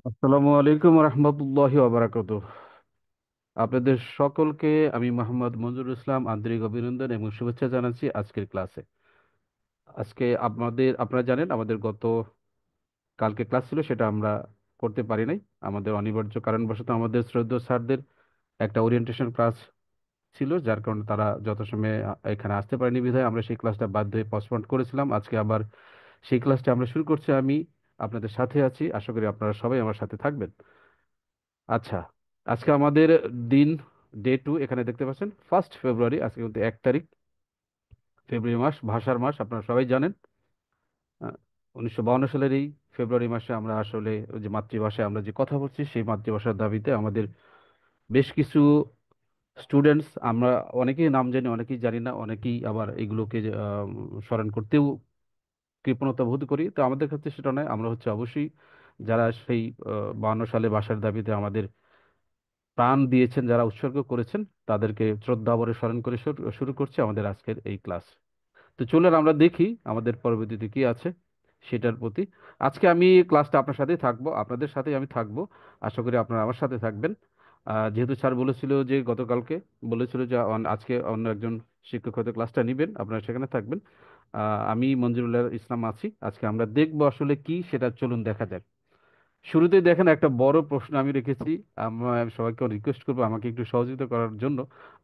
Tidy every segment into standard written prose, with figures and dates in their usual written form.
আসসালামু আলাইকুম রহমতুল্লাহি ওবারাকাতুহ। আপনাদের সকলকে আমি মোহাম্মদ মঞ্জুরুল ইসলাম আন্তরিক অভিনন্দন এবং শুভেচ্ছা জানাচ্ছি আজকের ক্লাসে। আজকে আপনারা জানেন আমাদের গত কালকে ক্লাস ছিল, সেটা আমরা করতে পারি নাই। আমাদের অনিবার্য কারণবশত আমাদের শ্রদ্ধেয় স্যারদের একটা ওরিয়েন্টেশন ক্লাস ছিল, যার কারণে তারা যথাসময়ে এখানে আসতে পারেনি, বিধায় আমরা সেই ক্লাসটা বাধ্য হয়ে পোস্টপোন করেছিলাম। আজকে আবার সেই ক্লাসটা আমরা শুরু করছি। আমি আপনাদের সাথে আছি, আশা করি আপনারা সবাই আমার সাথে থাকবেন। আচ্ছা, আজকে আমাদের দিন ডে 2 এখানে দেখতে পাচ্ছেন, 1 ফেব্রুয়ারি। আজকে কিন্তু 1 তারিখ, ফেব্রুয়ারি মাস, ভাষার মাস, আপনারা সবাই জানেন। 1952 সালের এই ফেব্রুয়ারি মাসে আমরা আসলে ওই যে মাতৃভাষায় আমরা যে কথা বলছি, সেই মাতৃভাষার দাবিতে আমাদের বেশ কিছু স্টুডেন্টস, আমরা অনেকেই নাম জানি, অনেকেই জানি না, অনেকেই আবার এগুলোকে স্মরণ করতেও কৃপণতা বোধ করি। তো আমাদের ক্ষেত্রে সেটা নয়, আমরা হচ্ছে অবশ্যই যারা সেই 52 সালে ভাষার দাবিতে আমাদের প্রাণ দিয়েছেন, যারা উৎসর্গ করেছেন, তাদেরকে শ্রদ্ধা ভরে স্মরণ করে শুরু করছি আমাদের আজকের এই ক্লাস। তো চলুন আমরা দেখি আমাদের পরবর্তীতে কি আছে সেটার প্রতি। আজকে আমি ক্লাসটা আপনার সাথেই থাকবো, আপনাদের সাথেই আমি থাকবো। আশা করি আপনারা আমার সাথে থাকবেন। যেহেতু স্যার বলেছিল যে গতকালকে বলেছিল যে আজকে অন্য একজন শিক্ষক হয়তো ক্লাসটা নেবেন, আপনারা সেখানে থাকবেন। আমি মঞ্জুরুল ইসলাম আছি। আজকে আমরা দেখবো আসলে কি সেটা, চলুন দেখা যাক। শুরুতেই দেখেন একটা বড় প্রশ্ন আমি রেখেছি। আমি সবাইকে রিকোয়েস্ট করবো আমাকে একটু সহযোগিতা করার জন্য।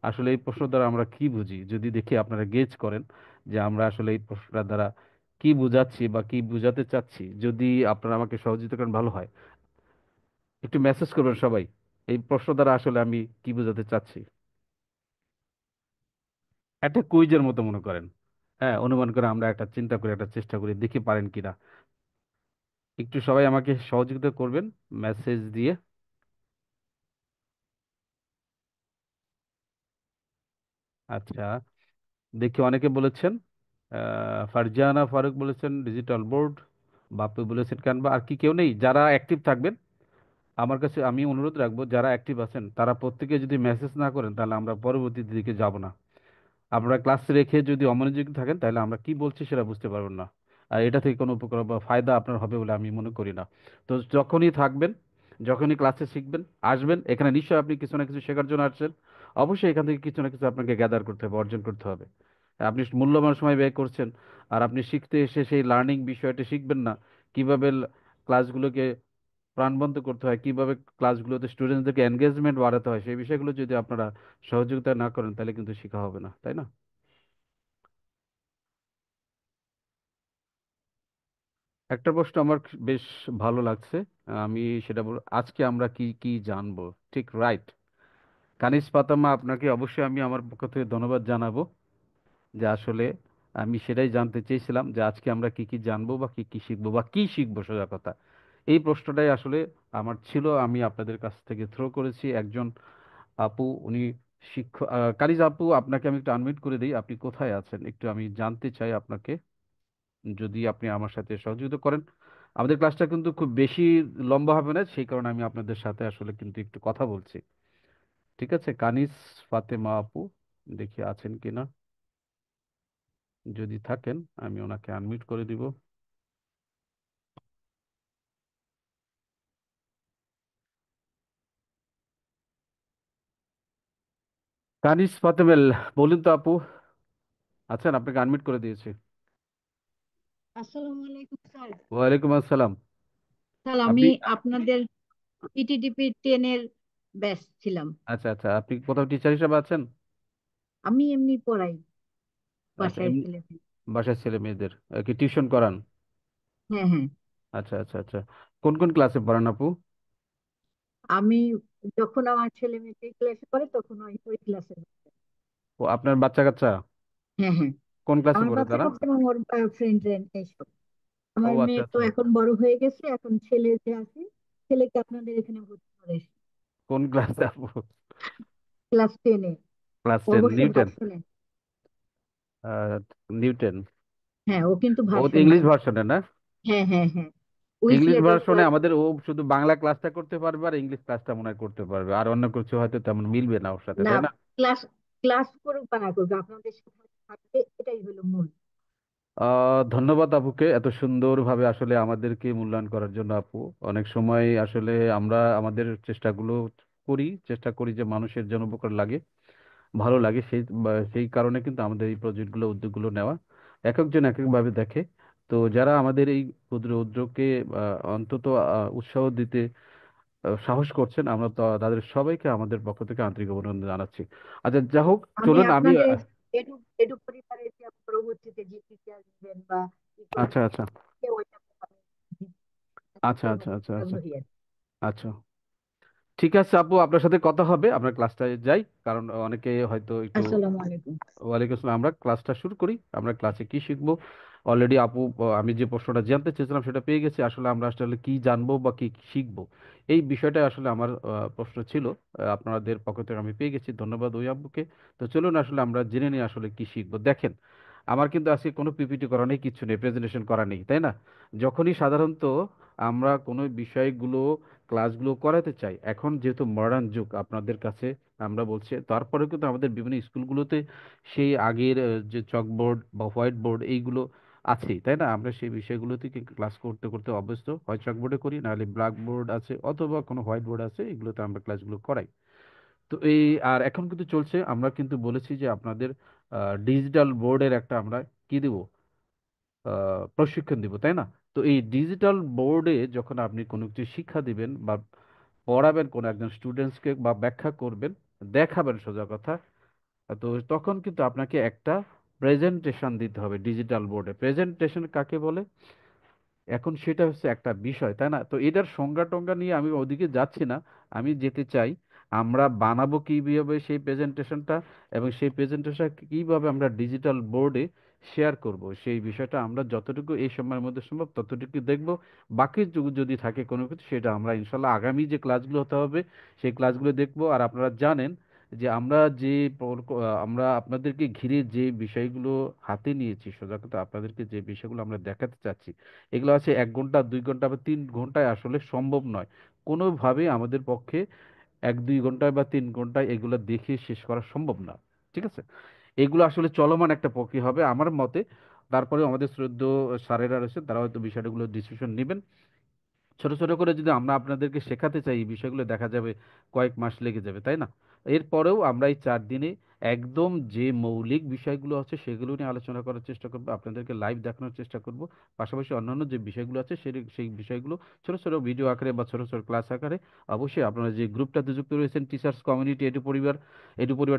আসলে এই প্রশ্ন দ্বারা আমরা কি বুঝি, যদি দেখি আপনারা গেজ করেন যে আমরা আসলে এই প্রশ্নটার দ্বারা কি বুঝাচ্ছি বা কি বুঝাতে চাচ্ছি। যদি আপনারা আমাকে সহযোগিতা করেন ভালো হয়, একটু মেসেজ করবেন সবাই এই প্রশ্ন দ্বারা আসলে আমি কি বোঝাতে চাচ্ছি। একটা কুইজের মতো মনে করেন। হ্যাঁ, অনুমান করে আমরা একটা চিন্তা করি, একটা চেষ্টা করি, দেখি পারেন কিনা। একটু সবাই আমাকে সহযোগিতা করবেন মেসেজ দিয়ে। আচ্ছা, দেখি অনেকে বলেছেন। ফারজানা ফারুক বলেছেন ডিজিটাল বোর্ড, বাপু বলেছেন ক্যানভা। আর কি কেউ নেই যারা অ্যাক্টিভ থাকবেন? আমার কাছে আমি অনুরোধ রাখবো, যারা অ্যাক্টিভ আছেন তারা প্রত্যেকে যদি মেসেজ না করেন তাহলে আমরা পরবর্তী দিকে যাব না। আপনারা ক্লাস রেখে যদি অমনোযোগী থাকেন তাহলে আমরা কি বলছি সেটা বুঝতে পারবেন না। আর এটা থেকে কোনো উপকার বা ফায়দা আপনার হবে বলে আমি মনে করি না। তো যখনই থাকবেন, যখনই ক্লাসে শিখবেন, আসবেন এখানে, নিশ্চয়ই আপনি কিছু না কিছু শেখার জন্য আসছেন। অবশ্যই এখান থেকে কিছু না কিছু আপনাকে গ্যাদার করতে হবে, অর্জন করতে হবে। আপনি মূল্যবান সময় ব্যয় করছেন, আর আপনি শিখতে এসে সেই লার্নিং বিষয়টা শিখবেন না, কিভাবে ক্লাসগুলোকে প্রাণবন্ত করতে হয়, কিভাবে ক্লাসগুলোতে স্টুডেন্টদেরকে এনগেজমেন্ট বাড়াতে হয়, সেই বিষয়গুলো যদি আপনারা সহযোগিতা না করেন তাহলে কিন্তু শেখা হবে না, তাই না? একটা প্রশ্ন আমার বেশ ভালো লাগছে। আমি সেটা আজকে আমরা কি কি জানবো। ঠিক, রাইট। কানিজ ফাতেমা, আপনাকে অবশ্যই আমি আমার পক্ষ থেকে ধন্যবাদ জানাবো। যে আসলে আমি সেটাই জানতে চেয়েছিলাম যে আজকে আমরা কি কি জানবো বা কি কি শিখবো বা কি শিখবো, সোজা কথা। এই প্রশ্নটাই আসলে আমার ছিল, আমি আপনাদের কাছ থেকে থ্রো করেছি। একজন আপু, উনি শিক্ষক, কানিজ আপু, আপনাকে আমি একটু আনমিউট করে দিই। আপনি কোথায় আছেন একটু আমি জানতে চাই আপনাকে, যদি আপনি আমার সাথে সহযোগিতা করেন। আমাদের ক্লাসটা কিন্তু খুব বেশি লম্বা হবে না, সেই কারণে আমি আপনাদের সাথে আসলে কিন্তু একটু কথা বলছি। ঠিক আছে, কানিজ ফাতেমা আপু, দেখি আছেন কিনা। যদি থাকেন আমি ওনাকে আনমিউট করে দিব। কানিজ ফাতেমেল, বলুন তো আপু, আছেন? আপনাকে আনমিউট করে দিয়েছি। আসসালামু আলাইকুম স্যার। ওয়ালাইকুম আসসালাম। স্যার, আমি আপনি, আপনাদের ইটিডিপি 10 এর ব্যাচ ছিলাম। আচ্ছা আচ্ছা, আপনি কোথাও টিচার হিসেবে আছেন? আমি এমনি পড়াই আচ্ছা, বাসায় এমনি ছেলে। বাসায় ছেলে মেয়েদের কি টিউশন করান? হ্যাঁ, হ্যাঁ। আচ্ছা আচ্ছা আচ্ছা, কোন কোন ক্লাসে পড়ান আপু? আমি যখন আমার ছেলে মেয়ে ক্লাসে পড়ে তখন ওই ওই ক্লাসে। ও, আপনার বাচ্চা কাচ্চা হ্যাঁ, হ্যাঁ। কোন ক্লাসে আমার পড়ে বাচ্চা তারা? কাচ্চা এবং ওর ফ্রেন্ড এইসব। ও আমার আচ্ছা মেয়ে তো আচ্ছা, এখন বড় হয়ে গেছে, এখন ছেলে যে আছে, ছেলেকে আপনাদের এখানে ভর্তি করে কোন ক্লাসে আপু? ক্লাস 10-এ। ক্লাস ও 10, বসে নিউটেন? ভার্সনে। নিউটেন? হ্যাঁ, ও কিন্তু ও ভার্সনে। ইংলিশ ভার্সনে না? হ্যাঁ, হ্যাঁ, হ্যাঁ। ওই ইংলিশ সিলেবাসটা। ভার্সনে আমাদের, ও শুধু বাংলা ক্লাসটা করতে পারবে আর ইংলিশ ক্লাসটা মনে হয় করতে পারবে, আর অন্য কিছু হয়তো তেমন মিলবে না ওর সাথে, না, তাই না? ক্লাস ক্লাস করুক বা না করুক, আপনাদের সাথে থাকবে, এটাই হলো মূল। ধন্যবাদ আপুকে এত সুন্দরভাবে আসলে আমাদেরকে মূল্যায়ন করার জন্য। আপু, অনেক সময় আসলে আমরা আমাদের চেষ্টাগুলো চেষ্টা করি যে মানুষের যেন উপকার লাগে, ভালো লাগে, সেই কারণে কিন্তু আমাদের এই প্রজেক্টগুলো, উদ্যোগগুলো নেওয়া। এক একজন এক একভাবে দেখে। তো যারা আমাদের এই ক্ষুদ্র উদ্যোগকে অন্তত উৎসাহ দিতে সাহস করছেন, আমরা তো তাদের সবাইকে আমাদের পক্ষ থেকে আন্তরিক অভিনন্দন জানাচ্ছি। আচ্ছা, যা হোক, আমি চলুন আমি আপনাদের এডু এডু পরিবারের যে পরবর্তীতে যে টিচার দিবেন বা কি আচ্ছা, করবেন, আচ্ছা, ওইটা আমি আচ্ছা, এর আচ্ছা, মধ্যে আচ্ছা, আচ্ছা, আগ্রহী আর কি। আচ্ছা। ঠিক আছে আপু, আপনার সাথে কথা হবে। আমরা ক্লাসটায় যাই, কারণ অনেকে হয়তো একটু। আসসালামু আলাইকুম। ওয়ালাইকুম আসসালাম। আমরা ক্লাসটা শুরু করি। আমরা ক্লাসে কি শিখবো? অলরেডি আপু, আমি যে প্রশ্নটা জানতে চেয়েছিলাম সেটা পেয়ে গেছি। আসলে আমরা আসলে কি জানবো বা কি কি শিখবো, এই বিষয়টা আসলে আমার প্রশ্ন ছিল। আপনাদের পক্ষ থেকে আমি পেয়ে গেছি, ধন্যবাদ ওই আব্বুকে। তো চলুন আসলে আমরা জেনে নিই আসলে কি শিখবো। দেখেন, আমার কিন্তু আজকে কোনো পিপিটি করা নেই, কিছু নেই, প্রেজেন্টেশন করা নেই, তাই না? যখনই সাধারণত আমরা কোনো বিষয়গুলো, ক্লাসগুলো করাতে চাই, এখন যেহেতু মডার্ন যুগ আপনাদের কাছে আমরা বলছি, তারপরে কিন্তু আমাদের বিভিন্ন স্কুলগুলোতে সেই আগের যে চকবোর্ড বা হোয়াইট বোর্ড এইগুলো আছেই, তাই না? আমরা সেই বিষয়গুলোতে ক্লাস করতে করতে অভ্যস্ত, হয় চকবোর্ডে করি, নাহলে ব্ল্যাক বোর্ড আছে অথবা কোনো হোয়াইট বোর্ড আছে, এগুলোতে আমরা ক্লাসগুলো করাই। তো এই, আর এখন কিন্তু চলছে, আমরা কিন্তু বলেছি যে আপনাদের ডিজিটাল বোর্ডের একটা আমরা কি দিব, প্রশিক্ষণ দিব, তাই না? তো এই ডিজিটাল বোর্ডে যখন আপনি কোনো কিছু শিক্ষা দিবেন বা পড়াবেন কোনো একজন স্টুডেন্টসকে বা ব্যাখ্যা করবেন, দেখাবেন সোজা কথা, তো তখন কিন্তু আপনাকে একটা প্রেজেন্টেশন দিতে হবে ডিজিটাল বোর্ডে। প্রেজেন্টেশন কাকে বলে? এখন সেটা হচ্ছে একটা বিষয়, তাই না? তো এটার সংজ্ঞা টঙ্গা নিয়ে আমি ওদিকে যাচ্ছি না। আমি যেতে চাই আমরা বানাবো কিভাবে সেই প্রেজেন্টেশনটা, এবং সেই প্রেজেন্টেশন কিভাবে আমরা ডিজিটাল বোর্ডে শেয়ার করব, সেই বিষয়টা আমরা যতটুকু এই সময়ের মধ্যে সম্ভব ততটুকু দেখব। বাকি যদি থাকে কোনো কিছু, সেটা আমরা ইনশাল্লাহ আগামী যে ক্লাসগুলো হতে হবে সেই ক্লাসগুলো দেখব। আর আপনারা জানেন যে আমরা যে আমরা আপনাদেরকে ঘিরে যে বিষয়গুলো হাতে নিয়েছি, সোজা কথা আপনাদেরকে যে বিষয়গুলো আমরা দেখাতে চাচ্ছি, এগুলো আছে 1 ঘন্টা, 2 ঘন্টা বা 3 ঘন্টায় আসলে সম্ভব নয় কোনোভাবে আমাদের পক্ষে। 1-2 ঘন্টায় বা 3 ঘন্টায় এগুলো দেখিয়ে শেষ করা সম্ভব না। ঠিক আছে? এগুলো আসলে চলমান একটা প্রক্রিয়া হবে আমার মতে। তারপরে আমাদের শ্রদ্ধেয় স্যারেরা রয়েছেন, তারা হয়তো বিষয়গুলো ডিসিশন নেবেন। ছোট ছোট করে যদি আমরা আপনাদেরকে শেখাতে চাই, এই বিষয়গুলো দেখা যাবে কয়েক মাস লেগে যাবে, তাই না? এরপরেও আমরা এই 4 দিনে একদম যে মৌলিক বিষয়গুলো আছে সেগুলো নিয়ে আলোচনা করার চেষ্টা করবো, আপনাদেরকে লাইভ দেখানোর চেষ্টা করব। পাশাপাশি অন্যান্য যে বিষয়গুলো আছে সেই বিষয়গুলো ছোট ছোট ভিডিও আকারে বা ছোট ছোট ক্লাস আকারে, অবশ্যই আপনারা যে গ্রুপটাতে যুক্ত রয়েছেন, টিচার্স কমিউনিটি এডু পরিবার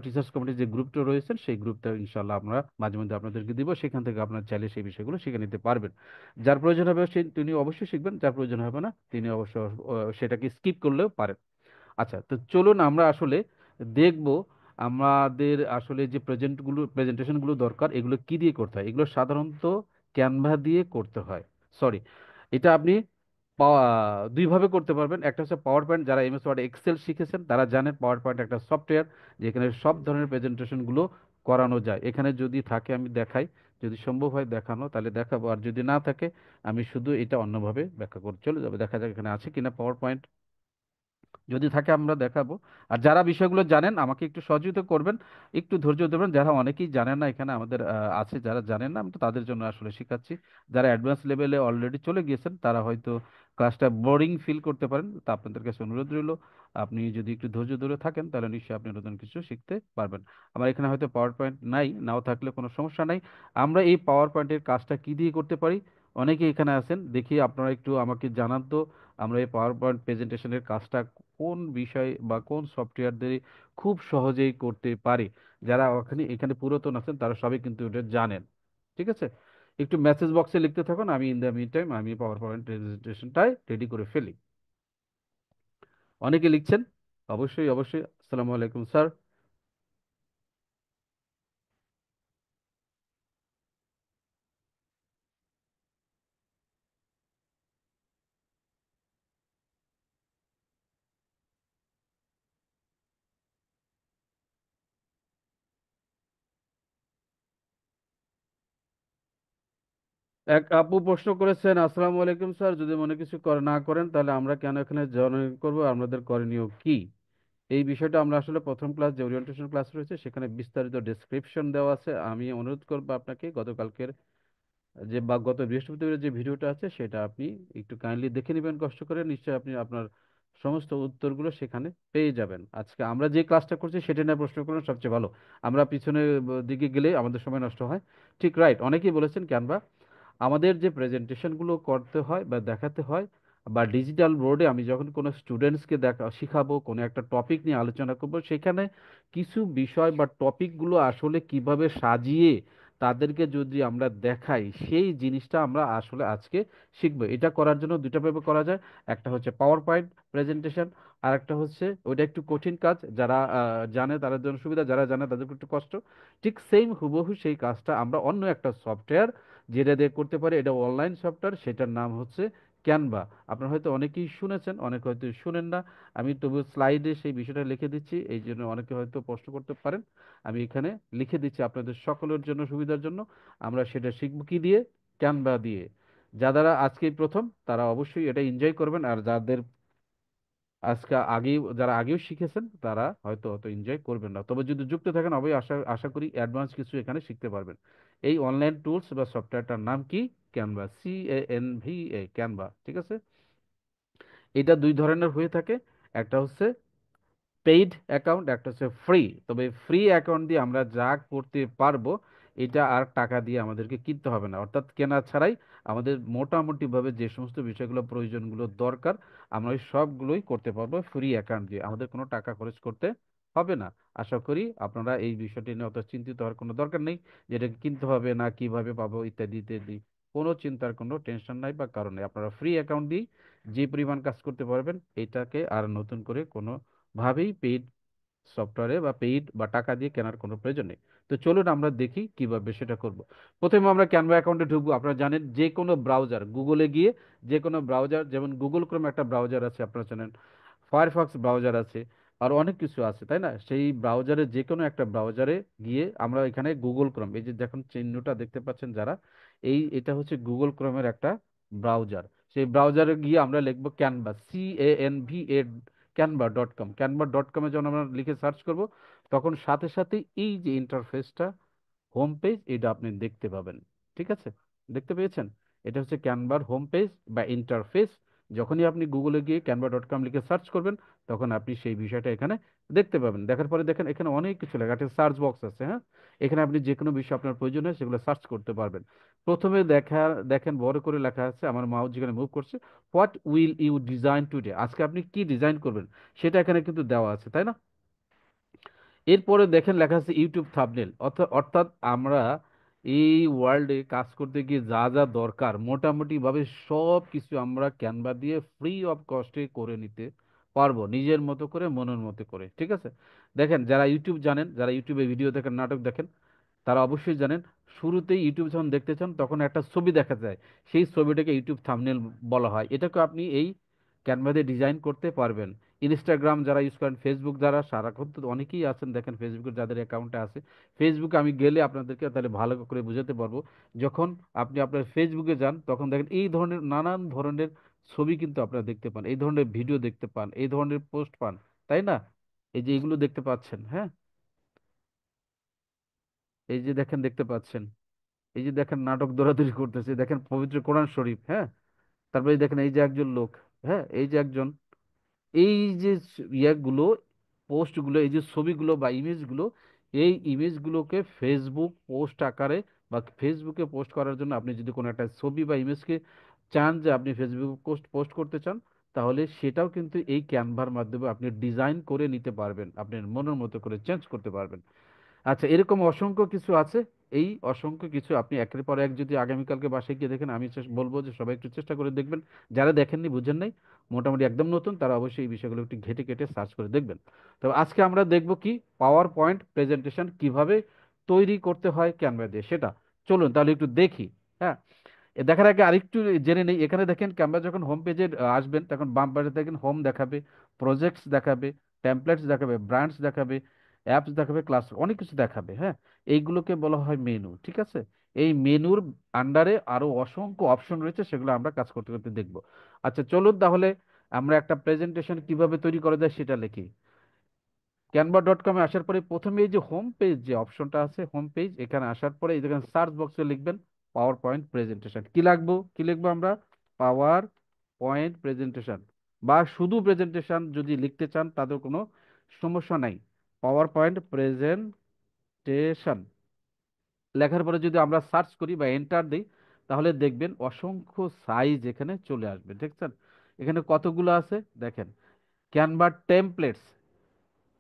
টিচার্স কমিউনিটি যে গ্রুপটা রয়েছেন, সেই গ্রুপটা ইনশাল্লাহ আমরা মাঝে মধ্যে আপনাদেরকে দিব। সেখান থেকে আপনারা চাইলে সেই বিষয়গুলো শিখে নিতে পারবেন। যার প্রয়োজন হবে তিনি অবশ্যই শিখবেন, যার প্রয়োজন হবে না তিনি অবশ্য সেটাকে স্কিপ করলেও পারেন। আচ্ছা, তো চলুন আমরা আসলে দেখব আমাদের আসলে যে প্রেজেন্টেশনগুলো দরকার, এগুলো কি দিয়ে করতে হয়। এগুলো সাধারণত ক্যানভা দিয়ে করতে হয়। সরি, এটা আপনি দুইভাবে করতে পারবেন। একটা হচ্ছে পাওয়ার পয়েন্ট, যারা এমএস ওয়ার্ড এক্সেল শিখেছেন তারা জানেন পাওয়ার পয়েন্ট একটা সফটওয়্যার যেখানে সব ধরনের প্রেজেন্টেশনগুলো করানো যায়। এখানে যদি থাকে আমি দেখাই, যদি সম্ভব হয় দেখানো তাহলে দেখাবো, আর যদি না থাকে আমি শুধু এটা অন্যভাবে ব্যাখ্যা করে চলে যাবে। দেখা যাক এখানে আছে কিনা পাওয়ার পয়েন্ট, যদি থাকে আমরা দেখাবো। আর যারা বিষয়গুলো জানেন আমাকে একটু সহযোগিতা করবেন, একটু ধৈর্য ধরবেন। যারা অনেকেই জানেন না, এখানে আমাদের আছে যারা জানেন না, আমি তো তাদের জন্য আসলে শেখাচ্ছি। যারা অ্যাডভান্স লেভেলে অলরেডি চলে গিয়েছেন তারা হয়তো ক্লাসটা বোরিং ফিল করতে পারেন, তা আপনাদের কাছে অনুরোধ রইল, আপনি যদি একটু ধৈর্য ধরে থাকেন তাহলে নিশ্চয়ই আপনি নতুন কিছু শিখতে পারবেন। আমার এখানে হয়তো পাওয়ার পয়েন্ট নাই, নাও থাকলে কোনো সমস্যা নাই। আমরা এই পাওয়ার পয়েন্টের কাজটা কি দিয়ে করতে পারি? অনেকে এখানে আছেন, দেখি আপনারা একটু আমাকে জানান তো, আমরা এই পাওয়ার পয়েন্ট প্রেজেন্টেশনের কাজটা কোন বিষয় বা কোন সফটওয়্যার দিয়ে খুব সহজেই করতে পারি। যারা এখানে পুরাতন আছেন তারা সবাই কিন্তু এটা জানেন। ঠিক আছে? একটু মেসেজ বক্সে লিখতে থাকুন, আমি ইন দ্য মিন টাইম আমি পাওয়ার পয়েন্ট প্রেজেন্টেশনটাই রেডি করে ফেলি। অনেকে লিখছেন, অবশ্যই অবশ্যই। আসসালামু আলাইকুম স্যার। এক আপু প্রশ্ন করেছেন, আসসালামু আলাইকুম স্যার, যদি মনে কিছু না করেন তাহলে আমরা কেন এখানে জয়েন করব, আমাদের করণীয় কি? এই বিষয়টা আমরা আসলে প্রথম ক্লাস যে ওরিয়েন্টেশন ক্লাস রয়েছে সেখানে বিস্তারিত ডেসক্রিপশন দেওয়া আছে। আমি অনুরোধ করবো আপনাকে গতকালকের যে বা গত বৃহস্পতিবার যে ভিডিওটা আছে সেটা আপনি একটু কাইন্ডলি দেখে নেবেন কষ্ট করে, নিশ্চয়ই আপনি আপনার সমস্ত উত্তরগুলো সেখানে পেয়ে যাবেন। আজকে আমরা যে ক্লাসটা করছি সেটা নিয়ে প্রশ্ন করুন, সবচেয়ে ভালো। আমরা পিছনের দিকে গেলে আমাদের সময় নষ্ট হয়। ঠিক, রাইট, অনেকেই বলেছেন ক্যানভা। আমাদের যে প্রেজেন্টেশনগুলো করতে হয় বা দেখাতে হয়, বা ডিজিটাল বোর্ডে আমি যখন কোনো স্টুডেন্টসকে দেখা শিখাবো, কোনো একটা টপিক নিয়ে আলোচনা করব, সেখানে কিছু বিষয় বা টপিকগুলো আসলে কিভাবে সাজিয়ে তাদেরকে যদি আমরা দেখাই, সেই জিনিসটা আমরা আসলে আজকে শিখবো। এটা করার জন্য দুটো ভাবে করা যায়। একটা হচ্ছে পাওয়ার পয়েন্ট প্রেজেন্টেশন, আর একটা হচ্ছে ওইটা একটু কঠিন কাজ, যারা জানে তাদের জন্য সুবিধা, যারা জানে তাদের একটু কষ্ট। ঠিক সেম হুবহু সেই কাজটা আমরা অন্য একটা সফটওয়্যার যেটা দিয়ে করতে পারে, এটা অনলাইন সফটওয়্যার, সেটার নাম হচ্ছে ক্যানভা। আপনারা হয়তো অনেকেই শুনেছেন, অনেকে হয়তো শুনেন না। আমি তবু স্লাইডে সেই বিষয়টা লিখে দিচ্ছি, এই জন্য অনেকে হয়তো প্রশ্ন করতে পারেন। আমি এখানে লিখে দিচ্ছি আপনাদের সকলের জন্য সুবিধার জন্য। আমরা সেটা শিখব কি দিয়ে? ক্যানভা দিয়ে। যারা আজকেই প্রথম তারা অবশ্যই এটা এনজয় করবেন, আর যাদের আজকে আগেই, যারা আগেও শিখেছেন তারা হয়তো অত এনজয় করবেন না, তবে যদি যুক্ত থাকেন অবশ্যই আশা আশা করি অ্যাডভান্স কিছু এখানে শিখতে পারবেন। এই অনলাইন টুলস বা সফটওয়্যারটার নাম কি? ক্যানভা, CANVA, ক্যানভা, ঠিক আছে। এটা দুই ধরনের হয়ে থাকে, একটা হচ্ছে পেইড অ্যাকাউন্ট, একটা হচ্ছে ফ্রি। তবে ফ্রি অ্যাকাউন্ট দিয়ে আমরা যা করতে পারবো, এটা আর টাকা দিয়ে আমাদেরকে কিনতে হবে না, অর্থাৎ কেনা ছাড়াই আমাদের মোটামুটিভাবে যে সমস্ত বিষয়গুলো প্রয়োজনগুলো দরকার, আমরা ওই সবগুলোই করতে পারবো ফ্রি অ্যাকাউন্ট দিয়ে, আমাদের কোনো টাকা খরচ করতে হবে না। আশা করি আপনারা এই বিষয়টি নিয়ে অত চিন্তিত হওয়ার কোনো দরকার নেই, যেটাকে কিনতে হবে না, কিভাবে পাবো ইত্যাদি ইত্যাদি। কোনো চিন্তার কোনো টেনশন নাই বা কারণে আপনারা ফ্রি অ্যাকাউন্ট দিয়ে যে পরিমাণ কাজ করতে পারবেন, এটাকে আর নতুন করে কোনো ভাবেই পেইড সফটওয়্যারে বা পেইড বা টাকা দিয়ে কেনার কোনো প্রয়োজন নেই। তো চলুন আমরা দেখি কিভাবে সেটা করব। প্রথমে আমরা ক্যানভা অ্যাকাউন্টে ঢুকবো। আপনারা জানেন যে কোনো ব্রাউজার, গুগলে গিয়ে যে কোনো ব্রাউজার, যেমন গুগল ক্রোম একটা ব্রাউজার আছে আপনারা জানেন, ফায়ারফক্স ব্রাউজার আছে, আর অনেক কিছু আছে, তাই না? সেই ব্রাউজারে, যে কোনো একটা ব্রাউজারে গিয়ে আমরা এখানে গুগল ক্রোম, এই যে দেখুন চিহ্নটা দেখতে পাচ্ছেন যারা, এটা হচ্ছে গুগল ক্রোমের একটা ব্রাউজার। সেই ব্রাউজারে গিয়ে আমরা লিখবো ক্যানভা, CANVA, canva.com। canva.com এ যখন আমরা লিখে সার্চ করব, তখন সাথে সাথে এই যে ইন্টারফেসটা, হোম পেজ, এটা আপনি দেখতে পাবেন। ঠিক আছে, দেখতে পেয়েছেন? এটা হচ্ছে ক্যানভার হোম পেজ বা ইন্টারফেস। যখনই আপনি গুগলে গিয়ে canva.com লিখে সার্চ করবেন, তখন আপনি সেই বিষয়টা এখানে দেখতে পাবেন। দেখার পরে দেখেন এখানে অনেক কিছু লেখা, একটা সার্চ বক্স আছে, হ্যাঁ। এখানে আপনি যে কোনো বিষয় আপনার প্রয়োজন হয় সেগুলো সার্চ করতে পারবেন। প্রথমে দেখেন বড় করে লেখা আছে, আমার মাউস যেখানে মুভ করছে, what will you design today, আজকে আপনি কি ডিজাইন করবেন, সেটা এখানে কিন্তু দেওয়া আছে, তাই না? এরপরে দেখেন লেখা আছে ইউটিউব থাম্বনেল, অর্থাৎ আমরা এই ওয়ার্ল্ডে কাজ করতে গিয়ে যা যা দরকার, মোটামুটি ভাবে সব কিছু আমরা ক্যানভা দিয়ে ফ্রি অফ কস্টে করে নিতে পারবো, নিজের মতো করে, মনের মতো করে। ঠিক আছে, দেখেন যারা ইউটিউব জানেন, যারা ইউটিউবে ভিডিও দেখেন, নাটক দেখেন, তারা অবশ্যই জানেন, শুরুতেই ইউটিউব যখন দেখতে চান তখন একটা ছবি দেখা যায়, সেই ছবিটাকে ইউটিউব থাম্বনেল বলা হয়। এটাকে আপনি এই ক্যানভা দিয়ে ডিজাইন করতে পারবেন। ইনস্টাগ্রাম যারা ইউজ করেন, ফেসবুক যারা, সারাক্ষণ তো অনেকেই আছেন দেখেন ফেসবুকের যাদের অ্যাকাউন্টে আছে, ফেসবুকে আমি গেলে আপনাদেরকে তাহলে ভালো করে বুঝাতে পারবো। যখন আপনি আপনার ফেসবুকে যান, তখন দেখেন এই ধরনের নানান ধরনের ছবি কিন্তু আপনারা দেখতে পান, এই ধরনের ভিডিও দেখতে পান, এই ধরনের পোস্ট পান, তাই না? এই যে এগুলো দেখতে পাচ্ছেন, হ্যাঁ, এই যে দেখেন দেখতে পাচ্ছেন, এই যে দেখেন নাটক দৌড়াদৌড়ি করতেছে, দেখেন পবিত্র কোরআন শরীফ, হ্যাঁ। তারপরে দেখেন এই যে একজন লোক, হ্যাঁ, এই যে একজন, এই যে ইয়েগুলো, পোস্টগুলো, এই যে ছবিগুলো বা ইমেজগুলো, এই ইমেজগুলোকে ফেসবুক পোস্ট আকারে বা ফেসবুকে পোস্ট করার জন্য আপনি যদি কোনো একটা ছবি বা ইমেজকে চান যে আপনি ফেসবুকে পোস্ট পোস্ট করতে চান, তাহলে সেটাও কিন্তু এই ক্যানভার মাধ্যমে আপনি ডিজাইন করে নিতে পারবেন, আপনার মনের মতো করে চেঞ্জ করতে পারবেন। আচ্ছা, এরকম অসংখ্য কিছু আছে। এই অসংখ্য কিছু আপনি একের পর এক যদি আগামীকালকে বাসায় গিয়ে দেখেন, আমি বলবো যে সবাই একটু চেষ্টা করে দেখবেন। যারা দেখেননি, বুঝেন নাই, মোটামুটি একদম নতুন, তারা অবশ্যই এই বিষয়গুলো একটু ঘেটে ঘেটে সার্চ করে দেখবেন। তবে আজকে আমরা দেখব কি, পাওয়ার পয়েন্ট প্রেজেন্টেশন কিভাবে তৈরি করতে হয় ক্যানভা দিয়ে, সেটা চলুন তাহলে একটু দেখি। হ্যাঁ, দেখার আগে আরেকটু জেনে নেই। এখানে দেখেন ক্যানভা যখন হোম পেজে আসবেন, তখন বাম পাশে দেখেন হোম দেখাবে, প্রজেক্টস দেখাবে, টেমপ্লেটস দেখাবে, ব্র্যান্ডস দেখাবে, অ্যাপস দেখাবে, ক্লাস, অনেক কিছু দেখাবে, হ্যাঁ। এইগুলোকে বলা হয় মেনু, ঠিক আছে। এই মেনুর আন্ডারে আরো অসংখ্য অপশন রয়েছে, সেগুলো আমরা কাজ করতে করতে দেখব। আচ্ছা চলুন তাহলে আমরা একটা প্রেজেন্টেশন কিভাবে তৈরি করা যায় সেটা লিখি। canva.com এ আসার পরে প্রথমে এই যে হোম পেজ যে অপশনটা আছে, হোম পেজ, এখানে আসার পরে এই দেখেন সার্চ বক্সে লিখবেন পাওয়ার পয়েন্ট প্রেজেন্টেশন। কি লাগবো, কি লিখবো আমরা? পাওয়ার পয়েন্ট প্রেজেন্টেশন, বা শুধু প্রেজেন্টেশন যদি লিখতে চান তাদের কোনো সমস্যা নাই। পাওয়ার পয়েন্ট প্রেজেন্টেশন লেখার পরে যদি আমরা সার্চ করি বা এন্টার দিই, তাহলে দেখবেন অসংখ্য সাইজ এখানে চলে আসবে। দেখছেন এখানে কতগুলো আছে দেখেন। ক্যানভা টেমপ্লেটস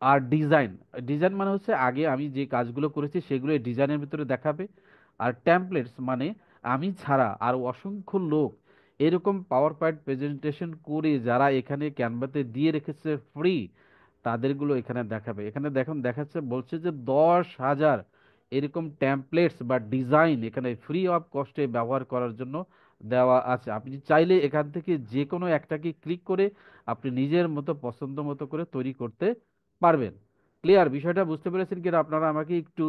আর ডিজাইন। ডিজাইন মানে হচ্ছে আগে আমি যে কাজগুলো করেছি সেগুলো এই ডিজাইনের ভিতরে দেখাবে। আর টেমপ্লেটস মানে আমি ছাড়া আর অসংখ্য লোক এরকম পাওয়ার পয়েন্ট প্রেজেন্টেশন করে যারা এখানে ক্যানভাতে দিয়ে রেখেছে ফ্রি, তাদেরগুলো এখানে দেখাবে। এখানে দেখুন দেখাচ্ছে, বলছে যে 10,000 এরকম টেমপ্লেটস বা ডিজাইন এখানে ফ্রি অফ কস্টে ব্যবহার করার জন্য দেওয়া আছে। আপনি চাইলে এখান থেকে যে কোনো একটাকে ক্লিক করে আপনি নিজের মতো পছন্দ মতো করে তৈরি করতে পারবেন। ক্লিয়ার? বিষয়টা বুঝতে পেরেছেন কিনা আপনারা আমাকে একটু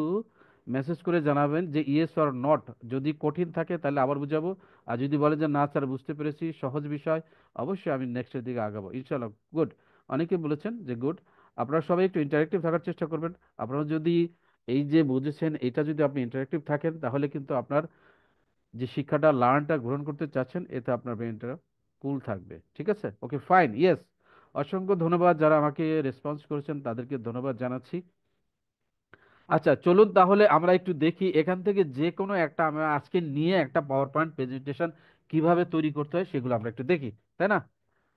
মেসেজ করে জানাবেন যে ইয়েস অর নট। যদি কঠিন থাকে তাহলে আবার বুঝাবো, আর যদি বলে যে না স্যার বুঝতে পেরেছি, সহজ বিষয়, অবশ্যই আমি নেক্সটের দিকে আগাবো ইনশাল্লাহ। গুড। অনেকে বলেছেন যে গুড। আপনারা সবাই একটু ইন্টারেক্টিভ থাকার চেষ্টা করবেন। আপনারা যদি এই যে বুঝেছেন এটা যদি আপনি ইন্টারেক্টিভ থাকেন, তাহলে কিন্তু আপনার যে শিক্ষাটা লার্নটা গ্রহণ করতে চাচ্ছেন এতে আপনার ব্রেনটা কুল থাকবে। ঠিক আছে, ওকে ফাইন, ইয়েস। অসংখ্য ধন্যবাদ যারা আমাকে রেসপন্স করেছেন, তাদেরকে ধন্যবাদ জানাচ্ছি। আচ্ছা চলুন তাহলে আমরা একটু দেখি এখান থেকে যে কোনো একটা আমরা আজকে নিয়ে একটা পাওয়ার পয়েন্ট প্রেজেন্টেশন কিভাবে তৈরি করতে হয় সেগুলো আমরা একটু দেখি, তাই না?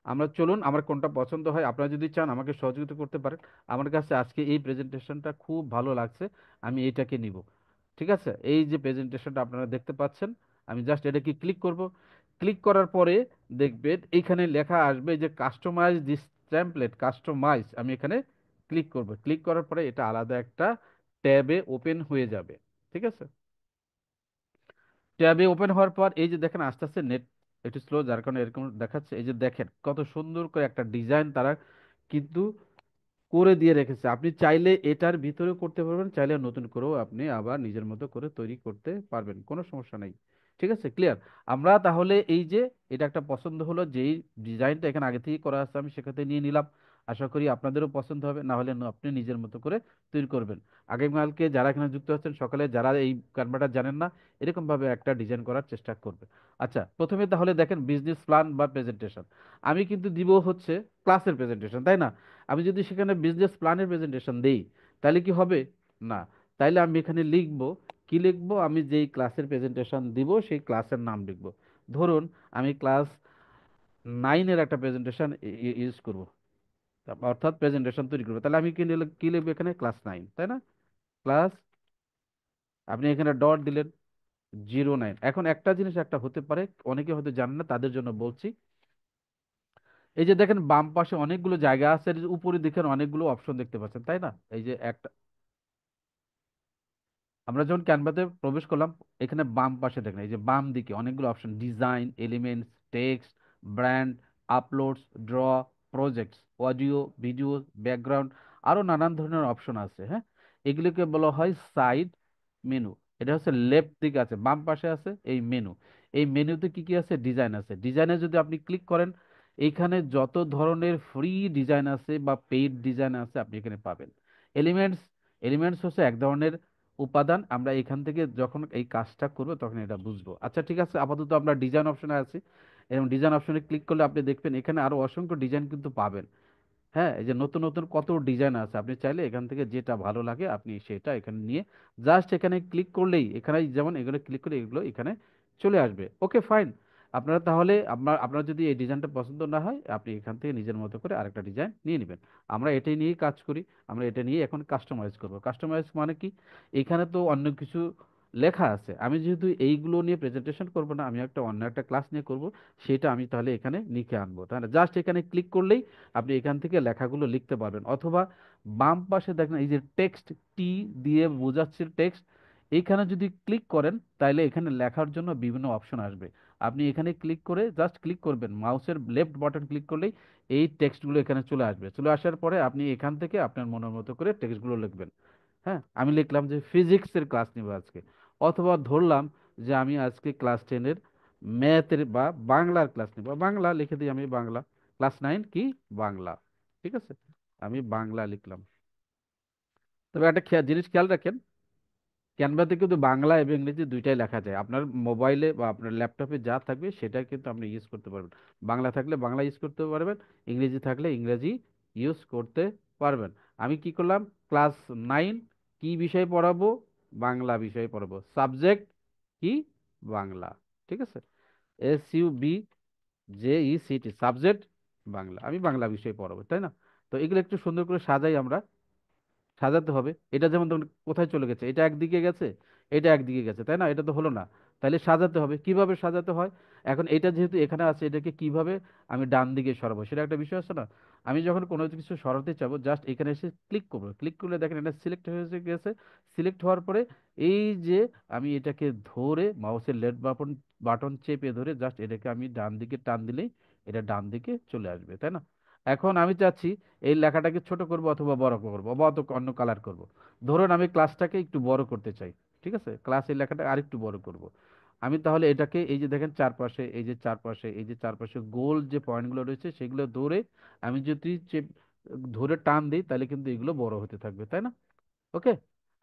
আমরা চলুন, আমার কোনটা পছন্দ হয় আপনারা যদি চান আমাকে সহযোগিতা করতে পারেন। আমার কাছে আজকে এই প্রেজেন্টেশনটা খুব ভালো লাগছে, আমি এইটাকে নিব। ঠিক আছে, এই যে প্রেজেন্টেশনটা আপনারা দেখতে পাচ্ছেন, আমি জাস্ট এটাকে ক্লিক করব। ক্লিক করার পরে দেখবেন এইখানে লেখা আসবে যে কাস্টমাইজ দিস টেমপ্লেট, কাস্টমাইজ। আমি এখানে ক্লিক করব। ক্লিক করার পরে এটা আলাদা একটা ট্যাবে ওপেন হয়ে যাবে। ঠিক আছে, ট্যাবে ওপেন হওয়ার পর এই যে দেখেন আস্তে আস্তে নেট একটু স্লো, যার কারণে এরকম দেখাচ্ছে। এই যে দেখেন কত সুন্দর করে একটা ডিজাইন তারা কিন্তু করে দিয়ে রেখেছে। আপনি চাইলে এটার ভিতরেও করতে পারবেন, চাইলে নতুন করেও আপনি আবার নিজের মতো করে তৈরি করতে পারবেন, কোনো সমস্যা নেই। ঠিক আছে, ক্লিয়ার? আমরা তাহলে এই যে এটা একটা পছন্দ হলো, যেই ডিজাইনটা এখানে আগে থেকে করা আছে আমি সেখানে নিয়ে নিলাম। আশা করি আপনাদেরও পছন্দ হবে, না হলে আপনি নিজের মতো করে তৈরি করবেন। আগামীকালকে যারা এখানে যুক্ত হচ্ছেন সকালে, যারা এই কনভার্টার জানেন না, এরকম ভাবে একটা ডিজাইন করার চেষ্টা করবে। আচ্ছা প্রথমে তাহলে দেখেন বিজনেস প্ল্যান বা প্রেজেন্টেশন। আমি কিন্তু দিব হচ্ছে ক্লাসের প্রেজেন্টেশন, তাই না? আমি যদি সেখানে বিজনেস প্ল্যানের প্রেজেন্টেশন দেই তাহলে কি হবে? না। তাইলে আমি এখানে লিখব, কি লিখবো? আমি যেই ক্লাসের প্রেজেন্টেশন দিব সেই ক্লাসের নাম লিখব। ধরুন আমি ক্লাস 9-এর একটা প্রেজেন্টেশন ইউজ করব, অর্থাৎ প্রেজেন্টেশন তৈরি করবো। তাহলে আমি কি লিখবো এখানে? ক্লাস 9, তাই না? ক্লাস, আপনি এখানে ডট দিলেন, 09। এখন একটা জিনিস একটা হতে পারে, অনেকে হয়তো জানেন না, তাদের জন্য বলছি। এই যে দেখেন বাম পাশে অনেকগুলো জায়গা আছে, আর এই যে উপরে দেখেন অনেকগুলো অপশন দেখতে পাচ্ছেন, তাই না? এই যে একটা, আমরা যখন ক্যানভাতে প্রবেশ করলাম, এখানে বাম পাশে দেখেন এই যে বাম দিকে অনেকগুলো option, design, elements, text, brand, uploads, draw, projects, audio, video, background, আরো নানান ধরনের অপশন আছে। হ্যাঁ, এগুলোকে বলা হয় সাইড মেনু। এটা হচ্ছে লেফট দিকে আছে, বাম পাশে আছে এই মেনু। এই মেনুতে কি কি আছে? ডিজাইন আছে। ডিজাইনে যদি আপনি ক্লিক করেন, এইখানে যত ধরনের ফ্রি ডিজাইন আছে বা পেইড ডিজাইন আছে আপনি এখানে পাবেন। এলিমেন্টস, এলিমেন্টস হচ্ছে এক ধরনের উপাদান। আমরা এখান থেকে যখন এই কাজটা করবো তখন এটা বুঝবো। আচ্ছা ঠিক আছে, আপাতত আমরা ডিজাইন অপশনে আছি, এবং ডিজাইন অপশনে ক্লিক করলে আপনি দেখবেন এখানে আরো অসংখ্য ডিজাইন কিন্তু পাবেন। হ্যাঁ, এই যে নতুন নতুন কত ডিজাইন আছে, আপনি চাইলে এখান থেকে যেটা ভালো লাগে আপনি সেটা এখানে নিয়ে জাস্ট এখানে ক্লিক করলেই, এখানে যেমন এগুলো ক্লিক করে এগুলো এখানে চলে আসবে। Okay fine. আপনারা তাহলে আপনার যদি এই ডিজাইনটা পছন্দ না হয় আপনি এখান থেকে নিজের মতো করে আরেকটা ডিজাইন নিয়ে নেবেন। আমরা এটাই নিয়েই কাজ করি। আমরা এটা নিয়ে এখন কাস্টমাইজ করব। কাস্টমাইজ মানে কি? এখানে তো অন্য কিছু লেখা আছে, আমি যেহেতু এইগুলো নিয়ে প্রেজেন্টেশন করব না, আমি একটা অন্য একটা ক্লাস নিয়ে করব, সেটা আমি তাহলে এখানে লিখে আনবো। তাহলে জাস্ট এখানে ক্লিক করলেই আপনি এখান থেকে লেখাগুলো লিখতে পারবেন। অথবা বাম পাশে দেখেন এই যে টেক্সট, টি দিয়ে বোঝাচ্ছে টেক্সট, এইখানে যদি ক্লিক করেন তাহলে এখানে লেখার জন্য বিভিন্ন অপশন আসবে। আপনি এখানে ক্লিক করে জাস্ট ক্লিক করবেন, মাউসের লেফট বাটন ক্লিক করলেই এই টেক্সটগুলো এখানে চলে আসবে। চলে আসার পরে আপনি এখান থেকে আপনার মনের মতো করে টেক্সটগুলো লিখবেন। হ্যাঁ, আমি লিখলাম যে ফিজিক্সের ক্লাস নিব আজকে, অথবা ধরলাম যে আমি আজকে ক্লাস 10-এর ম্যাথের বা বাংলার ক্লাস নিব, বাংলা লিখে দিই আমি, বাংলা ক্লাস 9 কি, বাংলা। ঠিক আছে, আমি বাংলা লিখলাম। তবে একটা জিনিস খেয়াল রাখেন, ক্যানভাতে কিন্তু বাংলা এবং ইংরেজি দুইটাই লেখা যায়। আপনার মোবাইলে বা আপনার ল্যাপটপে যা থাকবে সেটা কিন্তু আপনি ইউজ করতে পারবেন। বাংলা থাকলে বাংলা ইউজ করতে পারবেন, ইংরেজি থাকলে ইংরেজি ইউজ করতে পারবেন। আমি কি করলাম, ক্লাস 9 কি বিষয় পড়াবো? বাংলা বিষয় পড়াবো। সাবজেক্ট কি? বাংলা। ঠিক আছে, SUBJECT, সাবজেক্ট বাংলা। আমি বাংলা বিষয় পড়াবো, তাই না? তো এগুলো একটু সুন্দর করে সাজাই আমরা। সাজাতে হবে। এটা যেমন ধরুন কোথায় চলে গেছে, এটা একদিকে গেছে, এটা একদিকে গেছে, তাই না? এটা তো হলো না। তাহলে সাজাতে হবে, কিভাবে সাজাতে হয়? এখন এটা যেহেতু এখানে আছে, এটাকে কিভাবে আমি ডান দিকে সরাবো সেটা একটা বিষয় আছে না। আমি যখন কোনো কিছু সরাতে চাবো, জাস্ট এখানে এসে ক্লিক করবো। ক্লিক করলে দেখেন এটা সিলেক্ট হয়ে গেছে। সিলেক্ট হওয়ার পরে এই যে আমি এটাকে ধরে মাউসের লেফট বাটন বাটন চেপে ধরে জাস্ট এটাকে আমি ডান দিকে টান দিলেই এটা ডান দিকে চলে আসবে, তাই না? এখন আমি চাচ্ছি এই লেখাটাকে ছোট করব অথবা বড় করব বা অন্য কালার করব। ধরুন আমি ক্লাসটাকে একটু বড় করতে চাই। ঠিক আছে, ক্লাসের লেখাটা আরেকটু বড় করব। আমি তাহলে এটাকে এই যে দেখেন চারপাশে, এই যে চারপাশে গোল যে পয়েন্টগুলো রয়েছে সেগুলো ধরে আমি যদি ধরে টান দিই তাহলে কিন্তু এগুলো বড় হতে থাকবে, তাই না? ওকে।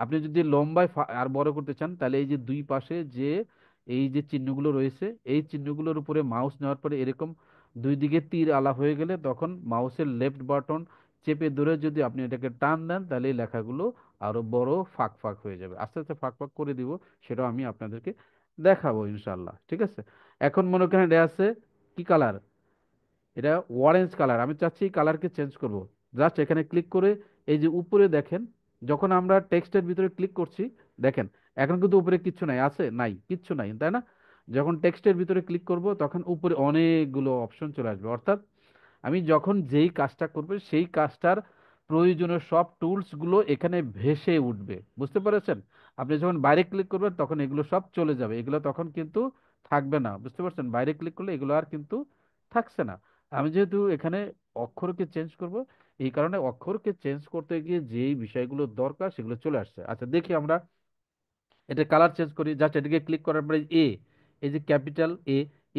আপনি যদি লম্বায় আর বড় করতে চান তাহলে এই যে দুই পাশে যে এই যে চিহ্নগুলো রয়েছে এই চিহ্নগুলোর উপরে মাউস নেওয়ার পরে এরকম দুই দিকে তীর আলা হয়ে গেলে তখন মাউসের লেফট বাটন চেপে ধরে যদি আপনি এটাকে টান দেন তাহলে এই লেখাগুলো আরো বড় ফাঁক ফাঁক হয়ে যাবে। আস্তে আস্তে ফাঁক ফাঁক করে দিব, সেটাও আমি আপনাদেরকে দেখাবো ইনশাল্লাহ। ঠিক আছে, এখন মনে করেন এটা আছে কি কালার? এটা অরেঞ্জ কালার। আমি চাচ্ছি এই কালারকে চেঞ্জ করব। জাস্ট এখানে ক্লিক করে এই যে উপরে দেখেন, যখন আমরা টেক্সটের ভিতরে ক্লিক করছি, দেখেন এখন কিন্তু উপরে কিচ্ছু নাই, আছে নাই কিচ্ছু নাই, তাই না? যখন টেক্সটের ভিতরে ক্লিক করব তখন উপরে অনেকগুলো অপশন চলে আসবে, অর্থাৎ আমি যখন যেই কাজটা করব সেই কাজটার প্রয়োজনীয় সব টুলস গুলো এখানে ভেসে উঠবে। বুঝতে পেরেছেন? আপনি যখন বাইরে ক্লিক করবেন তখন এগুলো সব চলে যাবে, এগুলো তখন কিন্তু থাকবে না। বুঝতে পারছেন? বাইরে ক্লিক করলে এগুলো আর কিন্তু থাকছে না। আমি যেহেতু এখানে অক্ষরকে চেঞ্জ করব, এই কারণে অক্ষরকে চেঞ্জ করতে গিয়ে যেই বিষয়গুলো দরকার সেগুলো চলে আসছে। আচ্ছা দেখি আমরা এটা কালার চেঞ্জ করি। জাস্ট এটাকে ক্লিক করার পরে এই যে ক্যাপিটাল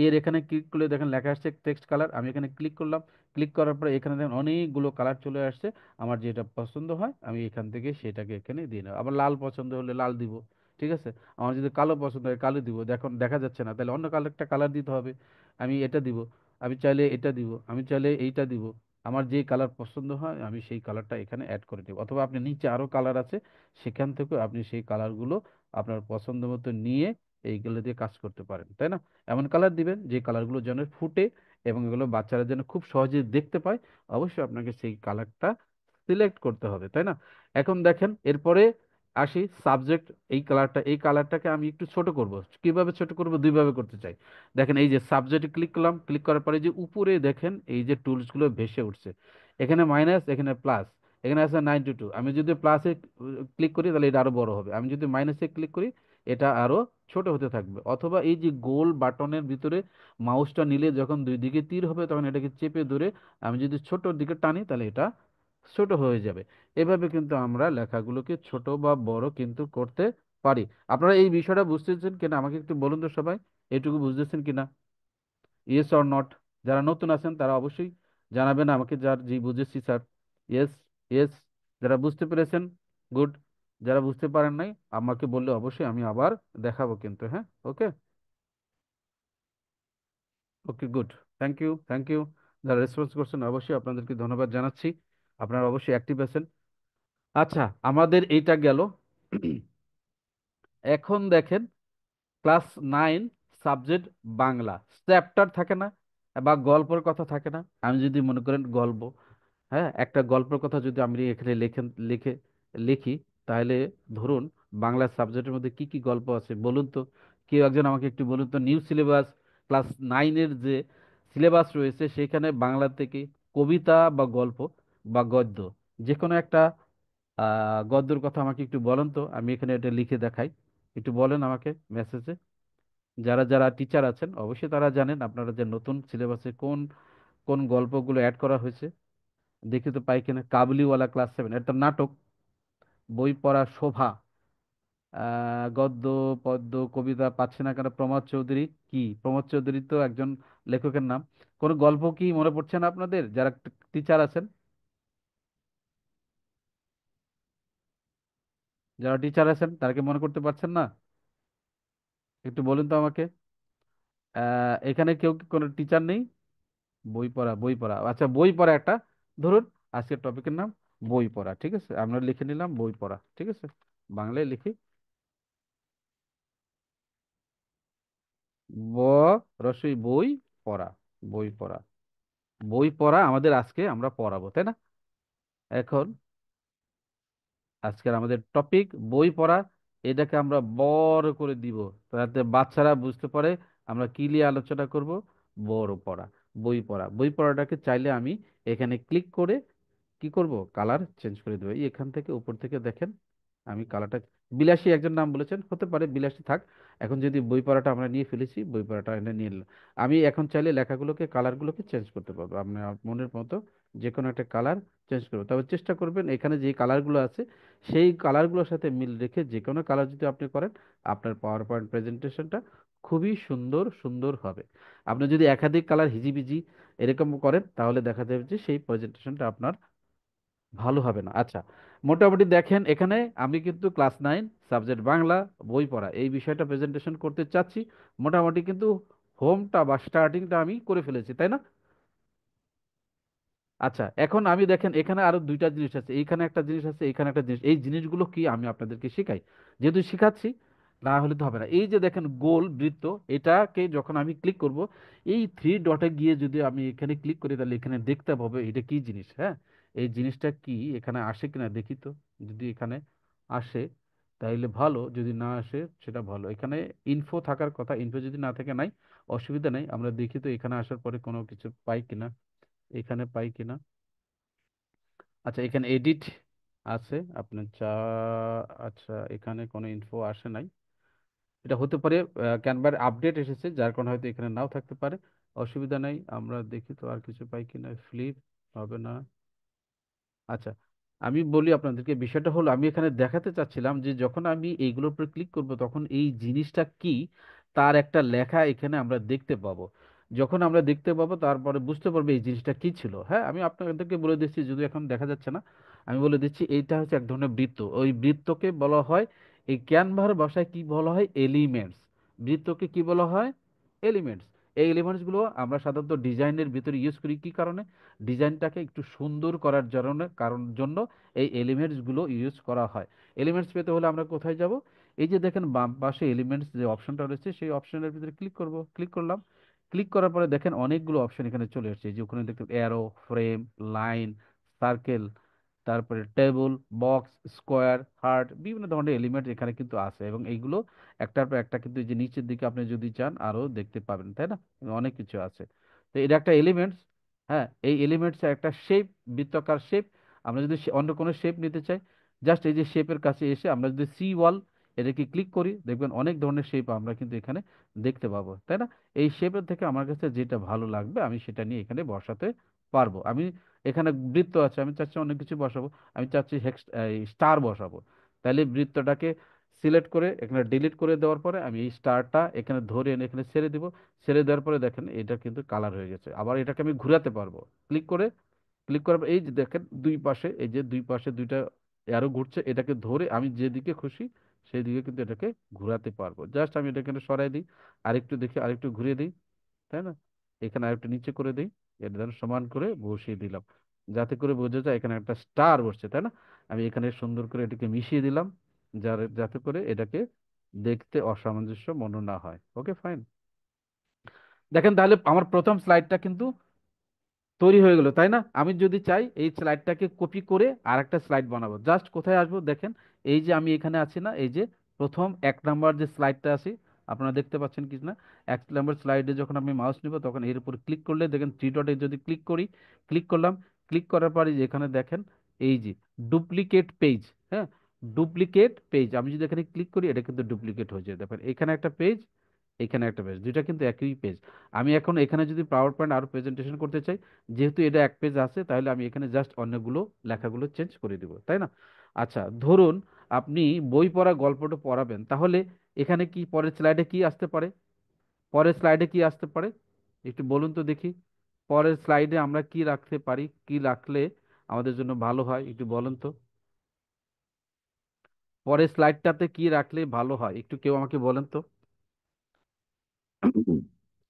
এর এখানে ক্লিক করলে দেখেন লেখা আসছে টেক্সট কালার। আমি এখানে ক্লিক করলাম। ক্লিক করার পরে এখানে দেখেন অনেকগুলো কালার চলে আসছে। আমার যেটা পছন্দ হয় আমি এখান থেকে সেটাকে এখানে দিয়ে নেব। আবার লাল পছন্দ হলে লাল দিব। ঠিক আছে, আমার যদি কালো পছন্দ হয় কালো দিব। দেখুন দেখা যাচ্ছে না, তাহলে অন্য কালারটা কালার দিতে হবে। আমি এটা দিব, আমি চাইলে এটা দিব, আমি চাইলে এইটা দিব। আমার যে কালার পছন্দ হয় আমি সেই কালারটা এখানে অ্যাড করে দেব, অথবা আপনি নিচে আরো কালার আছে সেখান থেকে আপনি সেই কালারগুলো আপনার পছন্দ মতো নিয়ে এইগুলো দিয়ে কাজ করতে পারেন, তাই না? এমন কালার দিবেন যে কালারগুলো যেন ফুটে এবং এগুলো বাচ্চারা যেন খুব সহজে দেখতে পায়। অবশ্যই আপনাকে সেই কালারটা সিলেক্ট করতে হবে, তাই না? এখন দেখেন এরপরে আসি সাবজেক্ট। এই কালারটাকে আমি একটু ছোট করব। কিভাবে ছোট করব? দুইভাবে করতে চাই। দেখেন এই যে সাবজেক্টে ক্লিক করলাম, ক্লিক করার পরে যে উপরে দেখেন এই যে টুলস গুলো ভেসে উঠছে, এখানে মাইনাস, এখানে প্লাস, এখানে আছে 92। আমি যদি প্লাসে ক্লিক করি তাহলে এটা আরো বড় হবে, আমি যদি মাইনাসে ক্লিক করি এটা আরো ছোট হতে থাকবে। অথবা এই যে গোল বাটনের ভিতরে মাউসটা নিলে যখন দুই দিকে তীর হবে তখন এটাকে চেপে ধরে আমি যদি ছোটর দিকে টানি তাহলে এটা ছোট হয়ে যাবে। এভাবে কিন্তু আমরা লেখাগুলোকে ছোট বা বড় কিন্তু করতে পারি। আপনারা এই বিষয়টা বুঝতেছেন কিনা আমাকে একটু বলুন তো সবাই, এটুকু বুঝতেছেন কিনা? Yes or not? যারা নতুন আছেন তারা অবশ্যই জানাবেন আমাকে, যার জি বুঝেছি স্যার। Yes, yes. যারা বুঝতে পেরেছেন গুড, যারা বুঝতে পারেন নাই আমাকে বললে অবশ্যই আমি আবার দেখাবো কিন্তু, হ্যাঁ? Okay, okay, good. Thank you, thank you. যারা রেসপন্স করছেন অবশ্যই আপনাদেরকে ধন্যবাদ জানাচ্ছি। আপনারা অবশ্যই অ্যাক্টিভ আছেন। আচ্ছা, আমাদের এইটা গেল। এখন দেখেন ক্লাস 9 সাবজেক্ট বাংলা, চ্যাপ্টার থাকে না বা গল্পের কথা থাকে না? আমি যদি মনে করেন গল্প, হ্যাঁ, একটা গল্পের কথা যদি আমি এখানে লিখি, তাহলে ধরুন বাংলা সাবজেক্টের মধ্যে কি কি গল্প আছে বলুন তো? কেউ একজন আমাকে একটু বলুন তো। নিউ সিলেবাস, ক্লাস 9-এর যে সিলেবাস রয়েছে সেখানে বাংলা থেকে কবিতা বা গল্প বা গদ্য, যে কোনো একটা গদ্যর কথা আমাকে একটু বলেন তো। আমি এখানে এটা লিখে দেখাই, একটু বলেন আমাকে মেসেজে। যারা যারা টিচার আছেন অবশ্যই তারা জানেন আপনারা যে নতুন সিলেবাসে কোন কোন গল্পগুলো অ্যাড করা হয়েছে। দেখি তো পাই কিনা। কাবুলিওয়ালা ক্লাস 7, এটা নাটক। বই পড়া শোভা, গদ্য পদ্য কবিতা পাচ্ছে না কেন? প্রমোদ চৌধুরী। কি প্রমোদ চৌধুরী তো একজন লেখকের নাম। কোন গল্প কি মনে পড়ছে না আপনাদের যারা টিচার আছেন? যারা টিচার আছেন তারা কি মনে করতে পারছেন না? একটু বলুন তো আমাকে। এখানে কেউ কি কোনো টিচার নেই? বই পড়া, বই পড়া, আচ্ছা বই পড়া একটা ধরুন। আজকের টপিকের নাম বই পড়া, ঠিক আছে, আমরা লিখে নিলাম বই পড়া, ঠিক আছে, বাংলায় লিখি। ব রসই বই পড়া, বই পড়া, বই পড়া আমাদের আজকে আমরা পড়াবো, তাই না? এখন আজকের আমাদের টপিক বই পড়া। এটাকে আমরা বড় করে দিব, যাতে বাচ্চারা বুঝতে পারে আমরা কি নিয়ে আলোচনা করব। বড় পড়া, বই পড়া, বই পড়াটাকে চাইলে আমি এখানে ক্লিক করে কি করব, কালার চেঞ্জ করে দেবো। এই এখান থেকে উপর থেকে দেখেন, আমি কালারটা, বিলাসী একজন নাম বলেছেন, হতে পারে বিলাসী থাক। এখন যদি বই পড়াটা আমরা নিয়ে ফেলেছি, বই পড়াটা এনে নিয়ে নিলাম। আমি এখন চাইলে লেখাগুলোকে, কালারগুলোকে চেঞ্জ করতে পারবো, আপনার মনের মতো যে কোনো একটা কালার চেঞ্জ করবো। তবে চেষ্টা করবেন এখানে যে কালারগুলো আছে সেই কালারগুলোর সাথে মিল রেখে যে কোনো কালার যদি আপনি করেন, আপনার পাওয়ার পয়েন্ট প্রেজেন্টেশনটা খুবই সুন্দর সুন্দর হবে। আপনি যদি একাধিক কালার হিজিবিজি এরকম করেন, তাহলে দেখা যাবে যে সেই প্রেজেন্টেশনটা আপনার ভালো হবে না। আচ্ছা, মোটামুটি দেখেন এখানে আমি কিন্তু ক্লাস 9 সাবজেক্ট বাংলা বই পড়া এই বিষয়টা প্রেজেন্টেশন করতে চাচ্ছি। মোটামুটি কিন্তু হোমটা বা স্টার্টিংটা আমি করে ফেলেছি, তাই না? আচ্ছা, এখন আমি দেখেন এখানে আরো দুইটা জিনিস আছে, এইখানে একটা জিনিস আছে, এখানে একটা জিনিস, এই জিনিসগুলো কি আমি আপনাদেরকে শেখাই, যেহেতু শিখাচ্ছি, না হলে তো হবে না। এই যে দেখেন গোল বৃত্ত, এটাকে যখন আমি ক্লিক করব, এই 3 ডটে গিয়ে যদি আমি এখানে ক্লিক করি, তাহলে এখানে দেখতে পাবো এটা কি জিনিস। হ্যাঁ, এই জিনিসটা কি এখানে আসে কিনা দেখি তো। যদি এখানে আসে তাইলে ভালো, যদি না আসে সেটা ভালো। এখানে ইনফো থাকার কথা, ইনফো যদি না থাকে নাই, অসুবিধা নেই, আমরা দেখি তো এখানে আসার পরে কোনো কিছু পাই কিনা, এখানে পাই কিনা। আচ্ছা, এখানে এডিট আছে আপনার চা, আচ্ছা এখানে কোনো ইনফো আসে নাই। এটা হতে পারে ক্যানভার আপডেট এসেছে, যার কারণে হয়তো এখানে নাও থাকতে পারে। অসুবিধা নেই, আমরা দেখি তো আর কিছু পাই কিনা। ফ্লিপ হবে না। আচ্ছা, আমি বলি আপনাদেরকে, বিষয়টা হলো আমি এখানে দেখাতে চাচ্ছিলাম যে যখন আমি এইগুলোর উপর ক্লিক করব, তখন এই জিনিসটা কি তার একটা লেখা এখানে আমরা দেখতে পাবো। যখন আমরা দেখতে পাবো তারপরে বুঝতে পারবো এই জিনিসটা কি ছিল। হ্যাঁ, আমি আপনাদেরকে বলে দিচ্ছি, যদি এখন দেখা যাচ্ছে না, আমি বলে দিচ্ছি এইটা হচ্ছে এক ধরনের বৃত্ত। ওই বৃত্তকে বলা হয়, এই ক্যানভার ভাষায় কি বলা হয়, এলিমেন্টস। বৃত্তকে কি বলা হয়, এলিমেন্টস। এই এলিমেন্টস গুলো আমরা সাধারণত ডিজাইনের ভিতরে ইউজ করি কি কারণে, ডিজাইনটাকে একটু সুন্দর করার জন্য এই এলিমেন্টস গুলো ইউজ করা হয়। এলিমেন্টস পেতে হলে আমরা কোথায় যাব, এই যে দেখেন বাম পাশে এলিমেন্টস যে অপশনটা রয়েছে, সেই অপশনের ভিতরে ক্লিক করব, ক্লিক করলাম। ক্লিক করার পরে দেখেন অনেকগুলো অপশন এখানে চলে এসেছে, এই যে ওখানে দেখতে অ্যারো, ফ্রেম, লাইন, সার্কেল, তারপরে টেবিল, বক্স, স্কোয়ার, হার্ট, বিভিন্ন ধরনের এলিমেন্ট এখানে কিন্তু আছে, এবং এইগুলো একটার পর একটা কিন্তু এই যে নিচের দিকে আপনি যদি চান আরো দেখতে পাবেন, তাই না? অনেক কিছু আছে। তো এটা একটা এলিমেন্টস। হ্যাঁ, এই এলিমেন্টস একটা শেপ, বৃত্তাকার শেপ। আমরা যদি অন্য কোনো শেপ নিতে চাই, জাস্ট এই যে শেপের কাছে এসে আমরা যদি সি ওয়াল এটাকে ক্লিক করি, দেখবেন অনেক ধরনের শেপ আমরা কিন্তু এখানে দেখতে পাবো, তাই না? এই শেপের থেকে আমার কাছে যেটা ভালো লাগবে আমি সেটা নিয়ে এখানে বসাতে পারবো। আমি এখানে বৃত্ত আছে, আমি চাচ্ছি অনেক কিছু বসাবো, আমি চাচ্ছি স্টার বসাবো। তাহলে বৃত্তটাকে সিলেক্ট করে এখানে ডিলিট করে দেওয়ার পরে আমি এই স্টারটা এখানে ধরে এনে এখানে ছেড়ে দিব। ছেড়ে দেওয়ার পরে দেখেন এটা কিন্তু কালার হয়ে গেছে। আবার এটাকে আমি ঘোরাতে পারবো, ক্লিক করে, ক্লিক করার পর এই যে দেখেন দুই পাশে, এই যে দুই পাশে দুইটা অ্যারো ঘুরছে, এটাকে ধরে আমি যেদিকে খুশি সেই দিকে কিন্তু এটাকে ঘোরাতে পারবো। জাস্ট আমি এটা এখানে সরাই দিই, আরেকটু দেখি, আরেকটু ঘুরিয়ে দিই, তাই না? এখানে আরেকটু নিচে করে দিই, এটা যেন সমান করে বসিয়ে দিলাম, যাতে করে বোঝা যায় এখানে একটা স্টার বসছে, তাই না? আমি এখানে সুন্দর করে এটাকে মিশিয়ে দিলাম, যাতে করে এটাকে দেখতে অসামঞ্জস্য মনে না হয়। ওকে, ফাইন। দেখেন তাহলে আমার প্রথম স্লাইডটা কিন্তু তৈরি হয়ে গেল, তাই না? আমি যদি চাই এই স্লাইডটাকে কপি করে আর একটা স্লাইড বানাবো, জাস্ট কোথায় আসবো দেখেন, এই যে আমি এখানে আছি না, এই যে প্রথম 1 নাম্বার যে স্লাইডটা আছে, আপনারা দেখতে পাচ্ছেন কি না? 1 নাম্বার স্লাইডে যখন আমি মাউস নিব, তখন এর উপর ক্লিক করলে দেখেন 3 ডটে যদি ক্লিক করি, ক্লিক করলাম, ক্লিক করার পরে যে এখানে দেখেন এই যে ডুপ্লিকেট পেজ। হ্যাঁ, ডুপ্লিকেট পেজ, আমি যদি এখানে ক্লিক করি এটা কিন্তু ডুপ্লিকেট হয়ে যায়। দেখেন এখানে একটা পেজ, এখানে একটা পেজ, দুইটা কিন্তু একই পেজ। আমি এখন এখানে যদি পাওয়ার পয়েন্ট আরো প্রেজেন্টেশন করতে চাই, যেহেতু এটা এক পেজ আছে, তাহলে আমি এখানে জাস্ট অন্যগুলো লেখাগুলো চেঞ্জ করে দিব, তাই না? আচ্ছা, ধরুন আপনি বই পড়া গল্পটা পড়াবেন, তাহলে এখানে কি পরের স্লাইডে কি আসতে পারে, পরের স্লাইডে কি আসতে পারে, একটু বলুন তো দেখি। পরের স্লাইডে আমরা কি রাখতে পারি, কি রাখলে আমাদের জন্য ভালো হয়, একটু বলুন তো। পরের স্লাইডটাতে কি রাখলে ভালো হয় একটু কেউ আমাকে বলেন তো।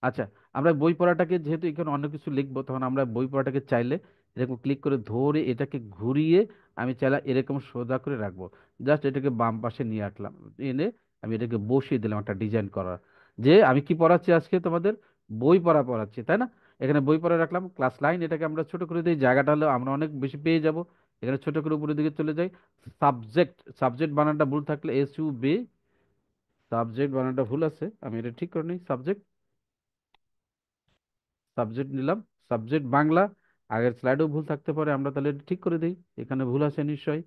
আচ্ছা, আমরা বই পড়াটাকে যেহেতু এখানে অন্য কিছু লিখবো, তখন আমরা বই পড়াটাকে চাইলে এরকম ক্লিক করে ধরে এটাকে ঘুরিয়ে আমি চাইলে এরকম সোজা করে রাখবো। জাস্ট এটাকে বাম পাশে নিয়ে আসলাম, এনে আমি এটাকে বসিয়ে দিলাম একটা ডিজাইন করার, যে আমি কি পড়াচ্ছি আজকে তোমাদের বই পড়া পড়াচ্ছি, তাই না? এখানে বই পড়া রাখলাম, ক্লাস লাইন এটাকে আমরা ছোট করে দিই, জায়গাটা হলে আমরা অনেক বেশি পেয়ে যাব। এখানে ছোট করে উপরের দিকে চলে যাই। সাবজেক্ট, সাবজেক্ট বানানটা ভুল থাকলে SUB, সাবজেক্ট বানানটা ভুল আছে, আমি এটা ঠিক করে নিই। সাবজেক্ট, সাবজেক্ট নিলাম, সাবজেক্ট বাংলা। আগের স্লাইডেও ভুল থাকতে পারে, আমরা তাহলে এটা ঠিক করে দিই, এখানে ভুল আছে নিশ্চয়ই।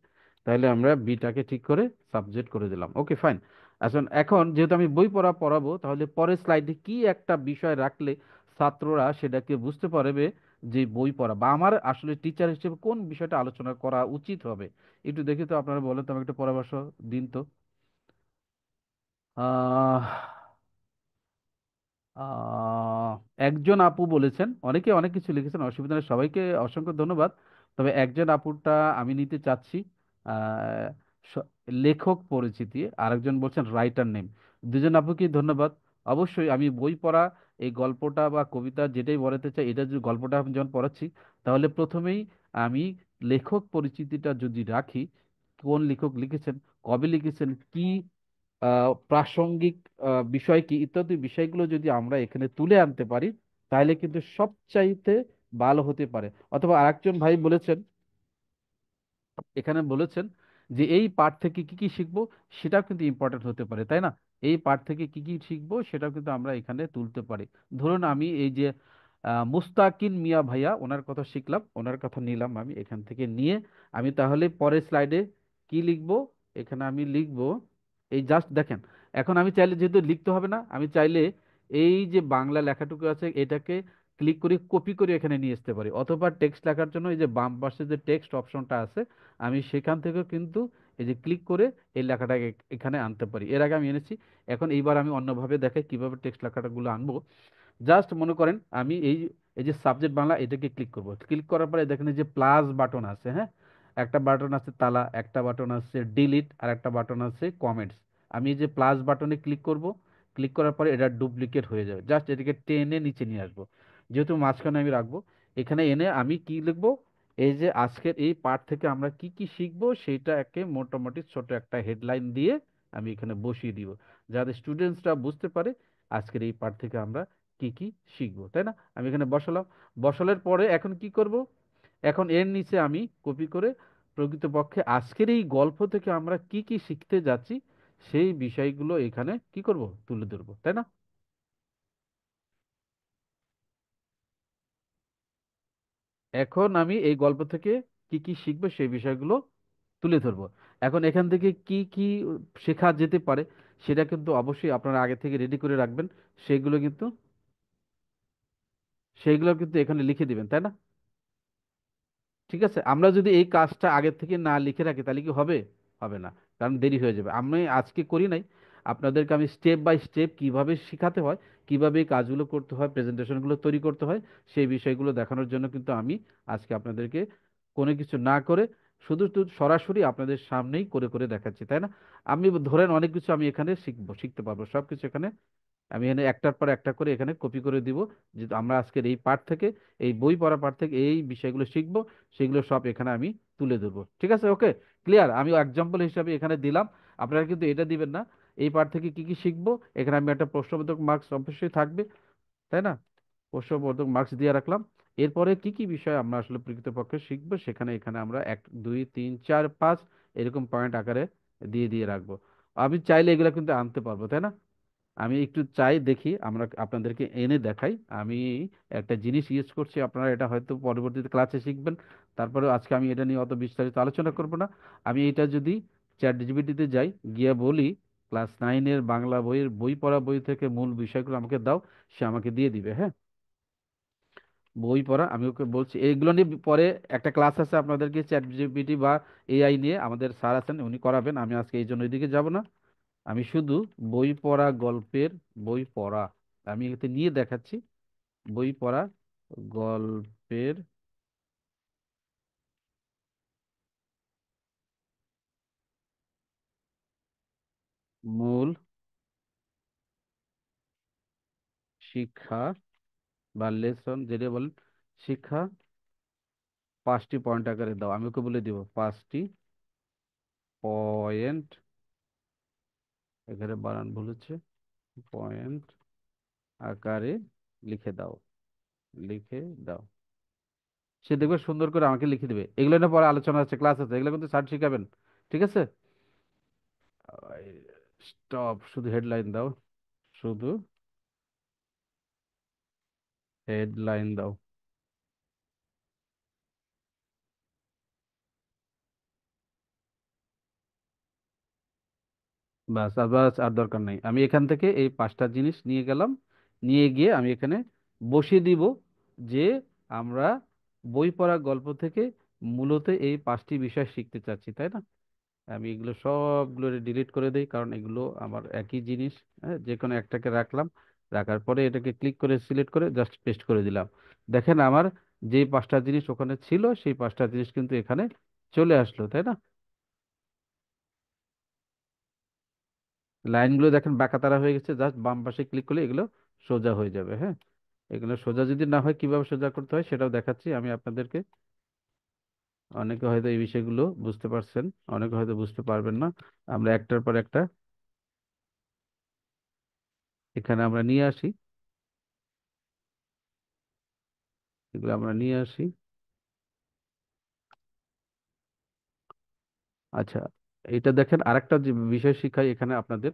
তাহলে আমরা বিটাকে ঠিক করে সাবজেক্ট করে দিলাম, ওকে ফাইন। এখন এখন যেহেতু আমি বই পড়া পড়াবো, তাহলে পরের স্লাইডে কি একটা বিষয় রাখলে ছাত্ররা সেটাকে বুঝতে পারবে যে বই পড়া, বা আমার আসলে টিচার হিসেবে কোন বিষয়টা আলোচনা করা উচিত হবে। একটু দেখি তো, আপনারা বলেন তো, আমাকে একটু পরামর্শ দিন তো। আহ আহ, একজন আপু বলেছেন, অনেকে অনেক কিছু লিখেছেন, অসুবিধা নেই, সবাইকে অসংখ্য ধন্যবাদ। তবে একজন আপুরটা আমি নিতে চাচ্ছি। আহ, স- লেখক পরিচিতি, আরেকজন বলছেন রাইটার নেম। দুজন আপুকে ধন্যবাদ। অবশ্যই আমি বই পড়া, এই গল্পটা বা কবিতা যেটাই বলাতে চাই, এটা যদি গল্পটা আমি যখন পড়াচ্ছি, তাহলে প্রথমেই আমি লেখক পরিচিতিটা যদি রাখি, কোন লেখক লিখেছেন, কবে লিখেছেন, কি প্রাসঙ্গিক বিষয় কি ইত্যাদি বিষয়গুলো যদি আমরা এখানে তুলে আনতে পারি, তাহলে কিন্তু সবচাইতে ভালো হতে পারে। অথবা আরেকজন ভাই বলেছেন, এখানে বলেছেন যে এই পাঠ থেকে কি কি শিখবো, সেটাও কিন্তু ইম্পর্টেন্ট হতে পারে, তাই না? এই পাঠ থেকে কি কি শিখবো সেটাও কিন্তু আমরা এখানে তুলতে পারি। ধরুন আমি এই যে মুস্তাকিন মিয়া ভাইয়া, ওনার কথা শিখলাম, ওনার কথা নিলাম আমি এখান থেকে নিয়ে, আমি তাহলে পরের স্লাইডে কি লিখবো, এখানে আমি লিখবো, এই জাস্ট দেখেন, এখন আমি চাইলে যেহেতু লিখতে হবে না, আমি চাইলে এই যে বাংলা লেখাটুকু আছে এটাকে ক্লিক করে কপি করে এখানে নিয়ে আসতে পারি, অথবা টেক্সট লেখার জন্য এই যে বাম পাশে যে টেক্সট অপশনটা আছে, আমি সেখান থেকেও কিন্তু এই যে ক্লিক করে এই লেখাটাকে এখানে আনতে পারি। এর আগে আমি এনেছি, এখন এইবার আমি অন্যভাবে দেখাই কিভাবে টেক্সট লেখাটাগুলো আনবো। জাস্ট মনে করেন আমি এই এই যে সাবজেক্ট বাংলা এটাকে ক্লিক করব, ক্লিক করার পরে দেখেন এই যে প্লাস বাটন আছে, হ্যাঁ, একটা বাটন আছে তালা, একটা বাটন আছে ডিলিট, আর একটা বাটন আছে কমেন্টস। আমি এই যে প্লাস বাটনে ক্লিক করব, ক্লিক করার পরে এটা ডুপ্লিকেট হয়ে যাবে, জাস্ট এটাকে টেনে নিচে নিয়ে আসবো, যেহেতু মাঝখানে আমি রাখবো। এখানে এনে আমি কি লিখবো, এই যে আজকের এই পার্ট থেকে আমরা কি কি শিখবো সেইটাকে মোটামুটি ছোট একটা হেডলাইন দিয়ে আমি এখানে বসিয়ে দিব, যাতে স্টুডেন্টসরা বুঝতে পারে আজকের এই পার্ট থেকে আমরা কি কি শিখবো, তাই না? আমি এখানে বসালাম, বসানোর পরে এখন কি করব, এখন এর নিচে আমি কপি করে প্রকৃতপক্ষে আজকের এই গল্প থেকে আমরা কি কি শিখতে যাচ্ছি সেই বিষয়গুলো এখানে কি করব, তুলে ধরবো, তাই না? এখন আমি এই গল্প থেকে কি কি শিখবো সেই বিষয়গুলো তুলে ধরবো। এখন এখান থেকে কি কি শেখা যেতে পারে সেটা কিন্তু অবশ্যই আপনারা আগে থেকে রেডি করে রাখবেন, সেগুলো কিন্তু সেইগুলো কিন্তু এখানে লিখে দিবেন, তাই না? ঠিক আছে, আমরা যদি এই কাজটা আগের থেকে না লিখে রাখি তাহলে কি হবে? হবে না, কারণ দেরি হয়ে যাবে। আমি আজকে করি নাই, আপনাদেরকে আমি স্টেপ বাই স্টেপ কিভাবে শেখাতে হয়, কিভাবে এই কাজগুলো করতে হয়, প্রেজেন্টেশনগুলো তৈরি করতে হয়, সেই বিষয়গুলো দেখানোর জন্য কিন্তু আমি আজকে আপনাদেরকে কোনো কিছু না করে শুধু শুধু সরাসরি আপনাদের সামনেই করে করে দেখাচ্ছি, তাই না? আমি ধরেন অনেক কিছু আমি এখানে শিখবো, শিখতে পারবো সব কিছু এখানে, আমি এখানে একটার পর একটা করে এখানে কপি করে দিব, যে আমরা আজকের এই পাঠ থেকে, এই বই পড়া পাঠ থেকে এই বিষয়গুলো শিখবো, সেগুলো সব এখানে আমি তুলে ধরবো। ঠিক আছে, ওকে, ক্লিয়ার? আমি এক্সাম্পল হিসাবে এখানে দিলাম, আপনারা কিন্তু এটা দিবেন না। এই পাঠ থেকে কি কি শিখবো, এখানে আমি একটা প্রশ্নবোধক মার্কস অবশ্যই থাকবে, তাই না? প্রশ্নবোধক মার্কস দিয়ে রাখলাম। এরপরে কি কি বিষয় আমরা আসলে প্রকৃতপক্ষে শিখবো, সেখানে এখানে আমরা 1 2 3 4 5 এরকম পয়েন্ট আকারে দিয়ে দিয়ে রাখবো। আমি চাইলে এগুলো কিন্তু আনতে পারবো, তাই না? আমি একটু চাই দেখি, আমরা আপনাদেরকে এনে দেখাই। আমি একটা জিনিস ইউজ করছি, আপনারা এটা হয়তো পরবর্তীতে ক্লাসে শিখবেন, তারপরে আজকে আমি এটা নিয়ে অত বিস্তারিত আলোচনা করব না। আমি এটা যদি চ্যাট জিপিটিতে যাই, গিয়ে বলি ক্লাস 9-এর বাংলা বইয়ের বই পড়া বই থেকে মূল বিষয়গুলো আমাকে দাও, সে আমাকে দিয়ে দিবে, হ্যাঁ। বই পড়া আমি ওকে বলছি, এইগুলো নিয়ে পরে একটা ক্লাস আছে আপনাদেরকে চ্যাট জিপিটি বা AI নিয়ে, আমাদের স্যার আছেন উনি করাবেন, আমি আজকে এই জন্য ওইদিকে যাব না। আমি শুধু বই পড়া গল্পের, বই পড়া আমি এতে নিয়ে দেখাচ্ছি, বই পড়া গল্পের মূল শিক্ষা বা লেসন যেটা বলেন, শিক্ষা 5টি পয়েন্ট আকারে দাও। আমি ওকে বলে দিব 5টি পয়েন্ট, এখানে বানান ভুল হচ্ছে, পয়েন্ট আকারে লিখে দাও, লিখে দাও। সে দেখবে সুন্দর করে আমাকে লিখে দেবে। এগুলো না পরে আলোচনা আছে, ক্লাস আছে, এগুলো কিন্তু স্যার শিখাবেন। ঠিক আছে, স্টপ, শুধু হেডলাইন দাও, শুধু হেডলাইন দাও। বাস, আর বাস, আর দরকার নেই। আমি এখান থেকে এই 5টা জিনিস নিয়ে গেলাম, নিয়ে গিয়ে আমি এখানে বসিয়ে দিব যে আমরা বই পড়া গল্প থেকে মূলত এই 5টি বিষয় শিখতে চাচ্ছি, তাই না? আমি এগুলো সবগুলো ডিলিট করে দেই, কারণ এগুলো আমার একই জিনিস। হ্যাঁ, যে কোনো একটাকে রাখলাম, রাখার পরে এটাকে ক্লিক করে সিলেক্ট করে জাস্ট পেস্ট করে দিলাম। দেখেন আমার যে 5টা জিনিস ওখানে ছিল সেই 5টা জিনিস কিন্তু এখানে চলে আসলো, তাই না? লাইনগুলো দেখেন বাঁকাতারা হয়ে গেছে, জাস্ট বাম পাশে ক্লিক করলে এগুলো সোজা হয়ে যাবে। হ্যাঁ, এগুলো সোজা যদি না হয় কিভাবে সোজা করতে হয় সেটাও দেখাচ্ছি আমি আপনাদেরকে। অনেকে হয়তো এই বিষয়গুলো বুঝতে পারছেন, অনেকে হয়তো বুঝতে পারবেন না। আমরা একটার পর একটা এখানে আমরা নিয়ে আসি, এগুলো আমরা নিয়ে আসি। আচ্ছা, এটা দেখেন আরেকটা যে বিষয় শিখাই এখানে আপনাদের,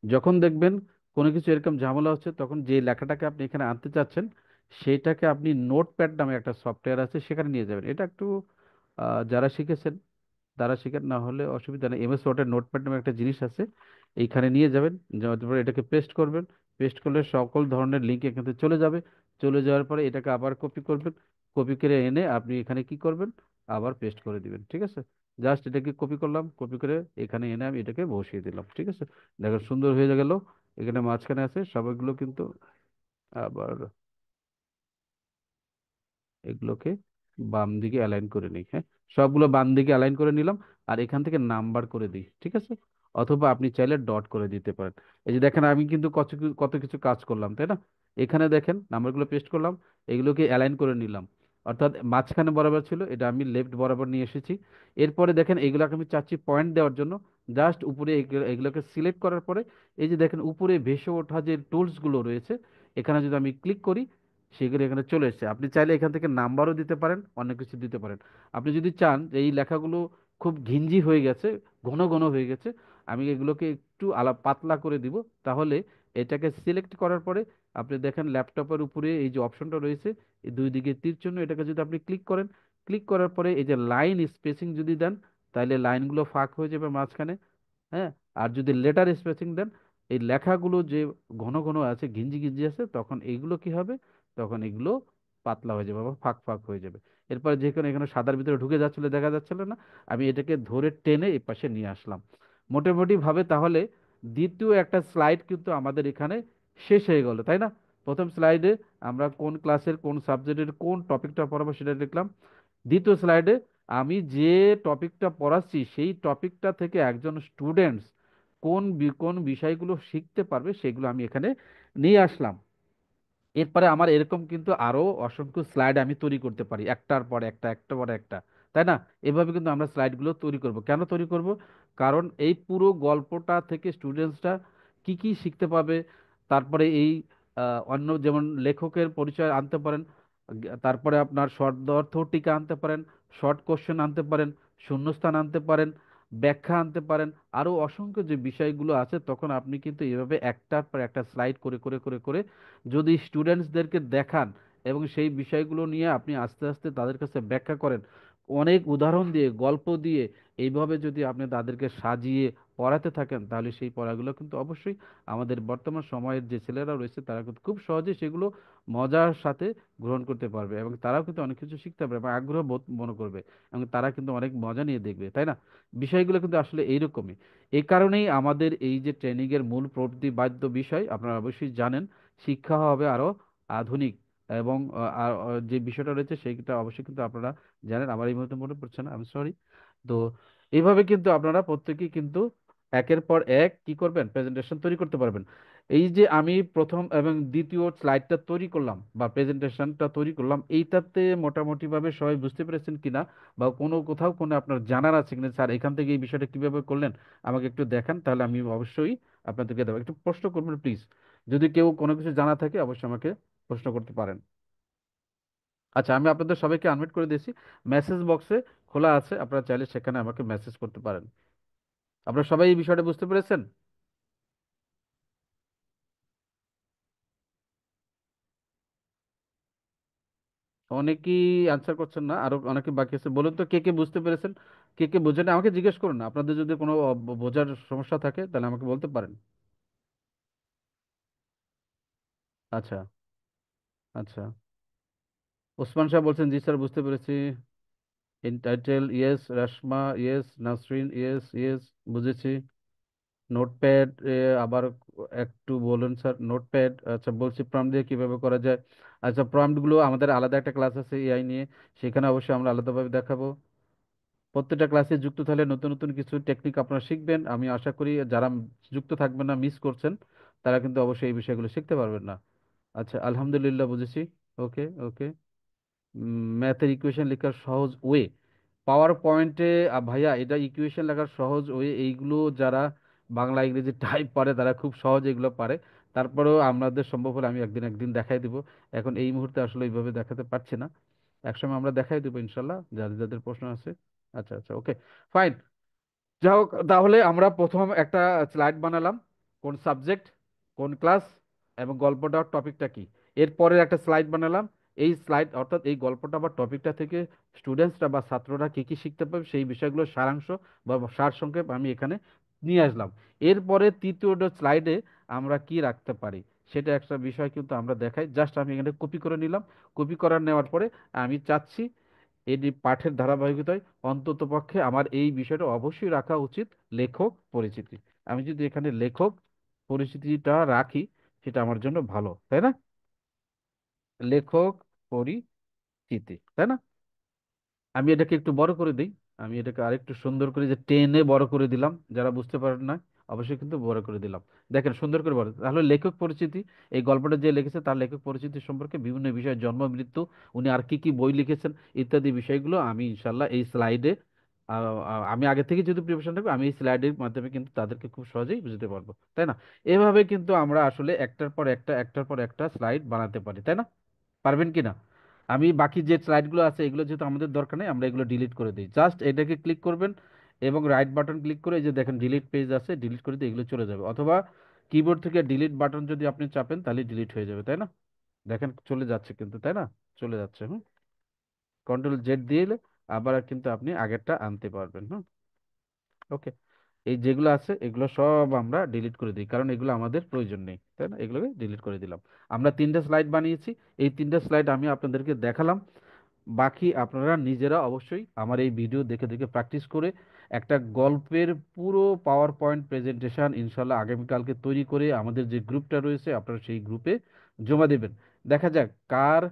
যখন দেখবেন কোনো কিছু এরকম ঝামেলা হচ্ছে, তখন যে লেখাটাকে আপনি এখানে আনতে চাচ্ছেন সেটাকে আপনি নোটপ্যাড নামে একটা সফটওয়্যার আছে সেখানে নিয়ে যাবেন। এটা একটু যারা শিখেছেন তারা শিখেন, না হলে অসুবিধা নেই। এমএস ওয়ার্ডের নোটপ্যাড নামে একটা জিনিস আছে, এইখানে নিয়ে যাবেন, যাওয়ার পরে এটাকে পেস্ট করবেন। পেস্ট করলে সকল ধরনের লিঙ্ক এখান থেকে চলে যাবে। চলে যাওয়ার পরে এটাকে আবার কপি করবেন, কপি করে এনে আপনি এখানে কি করবেন, আবার পেস্ট করে দিবেন। ঠিক আছে, জাস্ট এটাকে কপি করলাম, কপি করে এখানে এনে আমি এটাকে বসিয়ে দিলাম। ঠিক আছে, দেখো সুন্দর হয়ে গেল। এখানে মাঝখানে আছে সবগুলো কিন্তু আবার এগুলোকে বাম দিকে অ্যালাইন করে নিই। হ্যাঁ, সবগুলো বাম দিকে অ্যালাইন করে নিলাম, আর এখান থেকে নাম্বার করে দিই। ঠিক আছে, অথবা আপনি চাইলে ডট করে দিতে পারেন। এই যে দেখেন আমি কিন্তু কত কিছু কাজ করলাম, তাই না? এখানে দেখেন নাম্বারগুলো পেস্ট করলাম, এগুলোকে অ্যালাইন করে নিলাম, অর্থাৎ মাঝখানে বরাবর ছিল এটা আমি লেফট বরাবর নিয়ে এসেছি। এরপরে দেখেন এগুলোকে আমি চাচ্ছি পয়েন্ট দেওয়ার জন্য, জাস্ট উপরে এগুলোকে সিলেক্ট করার পরে এই যে দেখেন উপরে ভেসে ওঠা যে টুলসগুলো রয়েছে, এখানে যদি আমি ক্লিক করি সেগুলো এখানে চলে এসেছে। আপনি চাইলে এখান থেকে নাম্বারও দিতে পারেন, অনেক কিছু দিতে পারেন। আপনি যদি চান যে এই লেখাগুলো খুব ঘিঞ্জি হয়ে গেছে, ঘন ঘন হয়ে গেছে, আমি এগুলোকে একটু পাতলা করে দিব, তাহলে এটাকে সিলেক্ট করার পরে আপনি দেখেন ল্যাপটপের উপরে এই যে অপশনটা রয়েছে, এই দুই দিকে তীর চিহ্ন, এটাকে যদি আপনি ক্লিক করেন, ক্লিক করার পরে এই যে লাইন স্পেসিং যদি দেন, তাহলে লাইনগুলো ফাঁক হয়ে যাবে মাঝখানে। হ্যাঁ, আর যদি লেটার স্পেসিং দেন, এই লেখাগুলো যে ঘন ঘন আছে, ঘিঞ্জি ঘিঞ্জি আছে, তখন এইগুলো কি হবে, তখন এগুলো পাতলা হয়ে যাবে বা ফাঁক ফাঁক হয়ে যাবে। এরপর যেখানে এখানে সাদার ভিতরে ঢুকে যাচ্ছিল, দেখা যাচ্ছিল না, আমি এটাকে ধরে টেনে এই পাশে নিয়ে আসলাম। মোটামুটি ভাবে তাহলে দ্বিতীয় একটা স্লাইড কিন্তু আমাদের এখানে শেষ হয়ে গেল, তাই না? প্রথম স্লাইডে আমরা কোন ক্লাসের কোন সাবজেক্টের কোন টপিকটা পড়াবো সেটা দেখলাম। দ্বিতীয় স্লাইডে আমি যে টপিকটা পড়াচ্ছি সেই টপিকটা থেকে একজন স্টুডেন্টস কোন বিষয়গুলো শিখতে পারবে সেগুলো আমি এখানে নিয়ে আসলাম। এরপরে আমার এরকম কিন্তু আরো অসংখ্য স্লাইড আমি তৈরি করতে পারি, একটার পর একটা, একটা পর একটা, তাই না? এভাবে কিন্তু আমরা স্লাইডগুলো তৈরি করব। কেন তৈরি করব? কারণ এই পুরো গল্পটা থেকে স্টুডেন্টসরা কি কি শিখতে পাবে। তারপরে এই অন্য যেমন লেখকের পরিচয় আনতে পারেন, তারপরে আপনার শব্দার্থ টিকা আনতে পারেন, শর্ট কোশ্চেন আনতে পারেন, শূন্যস্থান আনতে পারেন, ব্যাখ্যা আনতে পারেন, আরো অসংখ্য যে বিষয়গুলো আছে, তখন আপনি কিন্তু এভাবে একটার পর একটা স্লাইড করে করে করে করে যদি স্টুডেন্টসদেরকে দেখান এবং সেই বিষয়গুলো নিয়ে আপনি আস্তে আস্তে তাদের কাছে ব্যাখ্যা করেন, অনেক উদাহরণ দিয়ে, গল্প দিয়ে, এইভাবে যদি আপনি তাদেরকে সাজিয়ে পড়াতে থাকেন, তাহলে সেই পড়াগুলো কিন্তু অবশ্যই আমাদের বর্তমান সময়ের যে ছেলেরা রয়েছে তারা কিন্তু খুব সহজে সেগুলো মজার সাথে গ্রহণ করতে পারবে, এবং তারাও কিন্তু অনেক কিছু শিখতে পারবে এবং আগ্রহ বোধ মনে করবে, এবং তারা কিন্তু অনেক মজা নিয়ে দেখবে, তাই না? বিষয়গুলো কিন্তু আসলে এইরকমই। এই কারণেই আমাদের এই যে ট্রেনিং এর মূল প্রতিপাদ্য বিষয় আপনারা অবশ্যই জানেন, শিক্ষা হবে আরো আধুনিক। এবং যে বিষয়টা রয়েছে সেইটা অবশ্যই কিন্তু আপনারা জানেন, আমার এই মুহূর্তে মনে পড়ছে না, আমি সরি। তো এইভাবে কিন্তু আপনারা প্রত্যেকেই কিন্তু একের পর এক কি করবেন, প্রেজেন্টেশন তৈরি করতে পারবেন। এই যে আমি প্রথম এবং দ্বিতীয় স্লাইডটা তৈরি করলাম বা প্রেজেন্টেশনটা তৈরি করলাম, এইটাতে মোটামুটি ভাবে সবাই বুঝতে পেরেছেন কিনা, বা কোনো কোথাও কোনো আপনার জানার আছে কিনা, স্যার এখান থেকে এই বিষয়টা কিভাবে করলেন আমাকে একটু দেখান, তাহলে আমি অবশ্যই আপনাদেরকে দেবো। একটু প্রশ্ন করবেন প্লিজ, যদি কেউ কোনো কিছু জানা থাকে অবশ্যই আমাকে প্রশ্ন করতে পারেন। আচ্ছা, আমি আপনাদের সবাইকে আনমিউট করে দিয়েছি, মেসেজ বক্সে খোলা আছে, আপনারা চাইলে সেখানে আমাকে মেসেজ করতে পারেন। আপনারা সবাই এই বিষয়টা বুঝতে পেরেছেন? অনেকেই আনসার করছেন না, আরো অনেকে বাকি আছে। বলুন তো কে কে বুঝতে পেরেছেন, কে কে বুঝেন না? আমাকে জিজ্ঞেস করুন না। আপনাদের যদি কোনো বোঝার সমস্যা থাকে তাহলে আমাকে বলতে পারেন। আচ্ছা, আচ্ছা। ওসমান সাহেব বলছেন জি স্যার বুঝতে পেরেছি। ইনটাইটেল yes, Rashma yes, Nasrin yes yes, বুঝেছি। নোটপ্যাড আবার একটু বলুন স্যার, নোটপ্যাড। আচ্ছা বলছি, প্রম্পট দিয়ে কিভাবে করা যায়। আচ্ছা, প্রম্পট গুলো আমাদের আলাদা একটা ক্লাস আছে এআই নিয়ে, সেখানে অবশ্যই আমরা আলাদাভাবে দেখাবো। প্রত্যেকটা ক্লাসে যুক্ত থাকলে নতুন নতুন কিছু টেকনিক আপনারা শিখবেন। আমি আশা করি যারা যুক্ত থাকবেন না, মিস করছেন, তারা কিন্তু অবশ্যই এই বিষয়গুলো শিখতে পারবেন না। আচ্ছা, আলহামদুলিল্লাহ, বুঝেছি। ওকে, ওকে। ম্যাথের ইকুয়েশন লেখার সহজ ওয়ে, পাওয়ার পয়েন্টে ভাইয়া এটা ইকুয়েশন লেখার সহজ ওয়ে, এইগুলো যারা বাংলা ইংরেজি টাইপ পারে তারা খুব সহজ এগুলো পারে। তারপরেও আমাদের সম্ভব হলে আমি একদিন একদিন দেখাই দিব। এখন এই মুহূর্তে আসলে এইভাবে দেখাতে পারছি না, একসময় আমরা দেখাই দেবো ইনশাল্লাহ, যাদের যাদের প্রশ্ন আছে। আচ্ছা, আচ্ছা, ওকে, ফাইন। যাই হোক, তাহলে আমরা প্রথম একটা স্লাইড বানালাম, কোন সাবজেক্ট, কোন ক্লাস, এবং গল্পটার টপিকটা কি। এরপরে একটা স্লাইড বানালাম, এই স্লাইড অর্থাৎ এই গল্পটা বা টপিকটা থেকে স্টুডেন্টসরা বা ছাত্ররা কি কি শিখতে পারবে সেই বিষয়গুলোর সারাংশ বা সারসংক্ষেপ আমি এখানে নিয়ে আসলাম। এরপরে তৃতীয় স্লাইডে আমরা কি রাখতে পারি সেটা একটা বিষয় কিন্তু আমরা দেখাই, জাস্ট আমি এখানে কপি করে নিলাম। কপি করা নেওয়ার পরে আমি চাচ্ছি এটি পাঠের ধারাবাহিকতায় অন্ততপক্ষে আমার এই বিষয়টা অবশ্যই রাখা উচিত, লেখক পরিচিতি। আমি যদি এখানে লেখক পরিচিতিটা রাখি সেটা আমার জন্য ভালো, তাই না? লেখক পরিচিতি, তাই না? আমি এটাকে একটু বড় করে দিই, আমি এটাকে আরেকটু সুন্দর করে যে টেনে বড় করে দিলাম, যারা বুঝতে পারেন না অবশ্যই কিন্তু বড় করে দিলাম। দেখেন সুন্দর করে বড়, তাহলে লেখক পরিচিতি, এই গল্পটা যে লিখেছে তার লেখক পরিচিতি সম্পর্কে বিভিন্ন বিষয়, জন্ম মৃত্যু, উনি আর কি কি বই লিখেছেন ইত্যাদি বিষয়গুলো আমি ইনশাল্লাহ এই স্লাইডে, আমি আগে থেকে যদি প্রিপারেশন থাকবে আমি এই স্লাইডের মাধ্যমে কিন্তু তাদেরকে খুব সহজেই বুঝতে পারবো, তাই না? এভাবে কিন্তু আমরা আসলে একটার পর একটা একটার পর একটা স্লাইড বানাতে পারি, তাই না? পারবেন কি না? আমি বাকি যে স্লাইডগুলো আছে এগুলো যেহেতু আমাদের দরকার নেই, আমরা এগুলো ডিলিট করে দিই। জাস্ট এটাকে ক্লিক করবেন এবং রাইট বাটন ক্লিক করে এই যে দেখেন ডিলিট পেজ আছে, ডিলিট করে দিয়ে এগুলো চলে যাবে। অথবা কিবোর্ড থেকে ডিলিট বাটন যদি আপনি চাপেন তাহলে ডিলিট হয়ে যাবে, তাই না? দেখেন চলে যাচ্ছে কিন্তু, তাই না? চলে যাচ্ছে। হুম, কন্ট্রোল জেড দিলে আবার কিন্তু আপনি আগেরটা আনতে পারবেন। হুম, ওকে। এই যেগুলো আছে এগুলো সব আমরা ডিলিট করে দিই, কারণ এগুলো আমাদের প্রয়োজন নেই, তাই না? এগুলোকে ডিলিট করে দিলাম। আমরা তিনটা স্লাইড বানিয়েছি, এই তিনটা স্লাইড আমি আপনাদেরকে দেখালাম। বাকি আপনারা নিজেরা অবশ্যই আমার এই ভিডিও দেখে দেখে প্র্যাকটিস করে একটা গল্পের পুরো পাওয়ার পয়েন্ট প্রেজেন্টেশন ইনশাল্লাহ আগামীকালকে তৈরি করে আমাদের যে গ্রুপটা রয়েছে আপনারা সেই গ্রুপে জমা দেবেন। দেখা যাক কার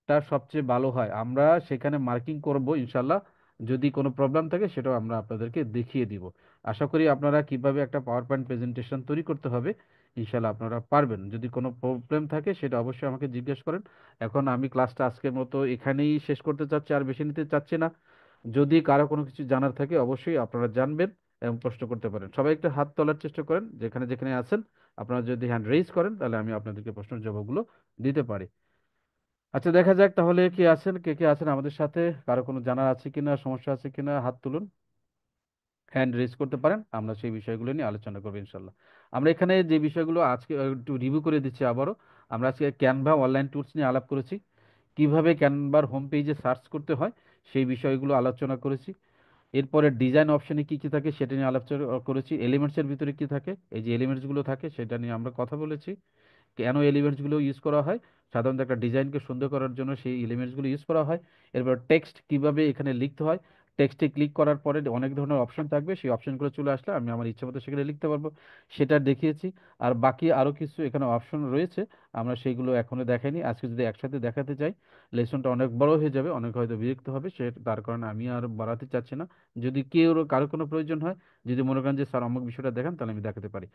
টা সবচেয়ে ভালো হয়, আমরা সেখানে মার্কিং করব ইনশাল্লাহ। যদি কোনো প্রবলেম থাকে সেটাও আমরা আপনাদেরকে দেখিয়ে দিব। আশা করি আপনারা কিভাবে একটা পাওয়ার পয়েন্ট প্রেজেন্টেশন তৈরি করতে হবে ইনশাল্লাহ আপনারা পারবেন। যদি কোনো প্রবলেম থাকে সেটা অবশ্যই আমাকে জিজ্ঞেস করেন। এখন আমি ক্লাসটা আজকের মতো এখানেই শেষ করতে চাচ্ছি, আর বেশি নিতে চাচ্ছি না। যদি কারো কোনো কিছু জানার থাকে অবশ্যই আপনারা জানবেন এবং প্রশ্ন করতে পারেন। সবাই একটু হাত তোলার চেষ্টা করেন যেখানে যেখানে আছেন। আপনারা যদি হ্যান্ড রেইজ করেন তাহলে আমি আপনাদেরকে প্রশ্নের জবাবগুলো দিতে পারি। আচ্ছা, দেখা যাক তাহলে কে আছেন, কে কে আছেন আমাদের সাথে, কারো কোনো জানার আছে কিনা, সমস্যা আছে কিনা হাত তুলুন, হ্যান্ড রেজ করতে পারেন, আমরা সেই বিষয়গুলো নিয়ে আলোচনা করবো ইনশাল্লাহ। আমরা এখানে যে বিষয়গুলো আজকে একটু রিভিউ করে দিচ্ছি আবারও। আমরা আজকে ক্যানভা অনলাইন টুলস নিয়ে আলাপ করেছি, কিভাবে ক্যানভার হোম পেজে সার্চ করতে হয় সেই বিষয়গুলো আলোচনা করেছি। এরপরে ডিজাইন অপশনে কি কি থাকে সেটা নিয়ে আলোচনা করেছি। এলিমেন্টসের ভিতরে কি থাকে, এই যে এলিমেন্টসগুলো থাকে সেটা নিয়ে আমরা কথা বলেছি। কেন এলিমেন্টসগুলো ইউজ করা হয়, সাধারণত একটা ডিজাইনকে সুন্দর করার জন্য সেই এলিমেন্টসগুলো ইউজ করা হয়। এরপর টেক্সট কিভাবে এখানে লিখতে হয়, টেক্সটে ক্লিক করার পরে অনেক ধরনের অপশন থাকবে, সেই অপশনগুলো চলে আসলে আমি আমার ইচ্ছা মতো সেখানে লিখতে পারবো, সেটা দেখিয়েছি। আর বাকি আরো কিছু এখানে অপশন রয়েছে, আমরা সেইগুলো এখনো দেখাইনি। আজকে যদি একসাথে দেখাতে চাই লেসনটা অনেক বড় হয়ে যাবে, অনেক হয়তো বিরক্ত হবে, সে তার কারণে আমি আর বাড়াতে চাচ্ছি না। যদি কেউ কারো কোনো প্রয়োজন হয়, যদি মনে করেন যে স্যার অমুক বিষয়টা দেখান, তাহলে আমি দেখাতে পারি।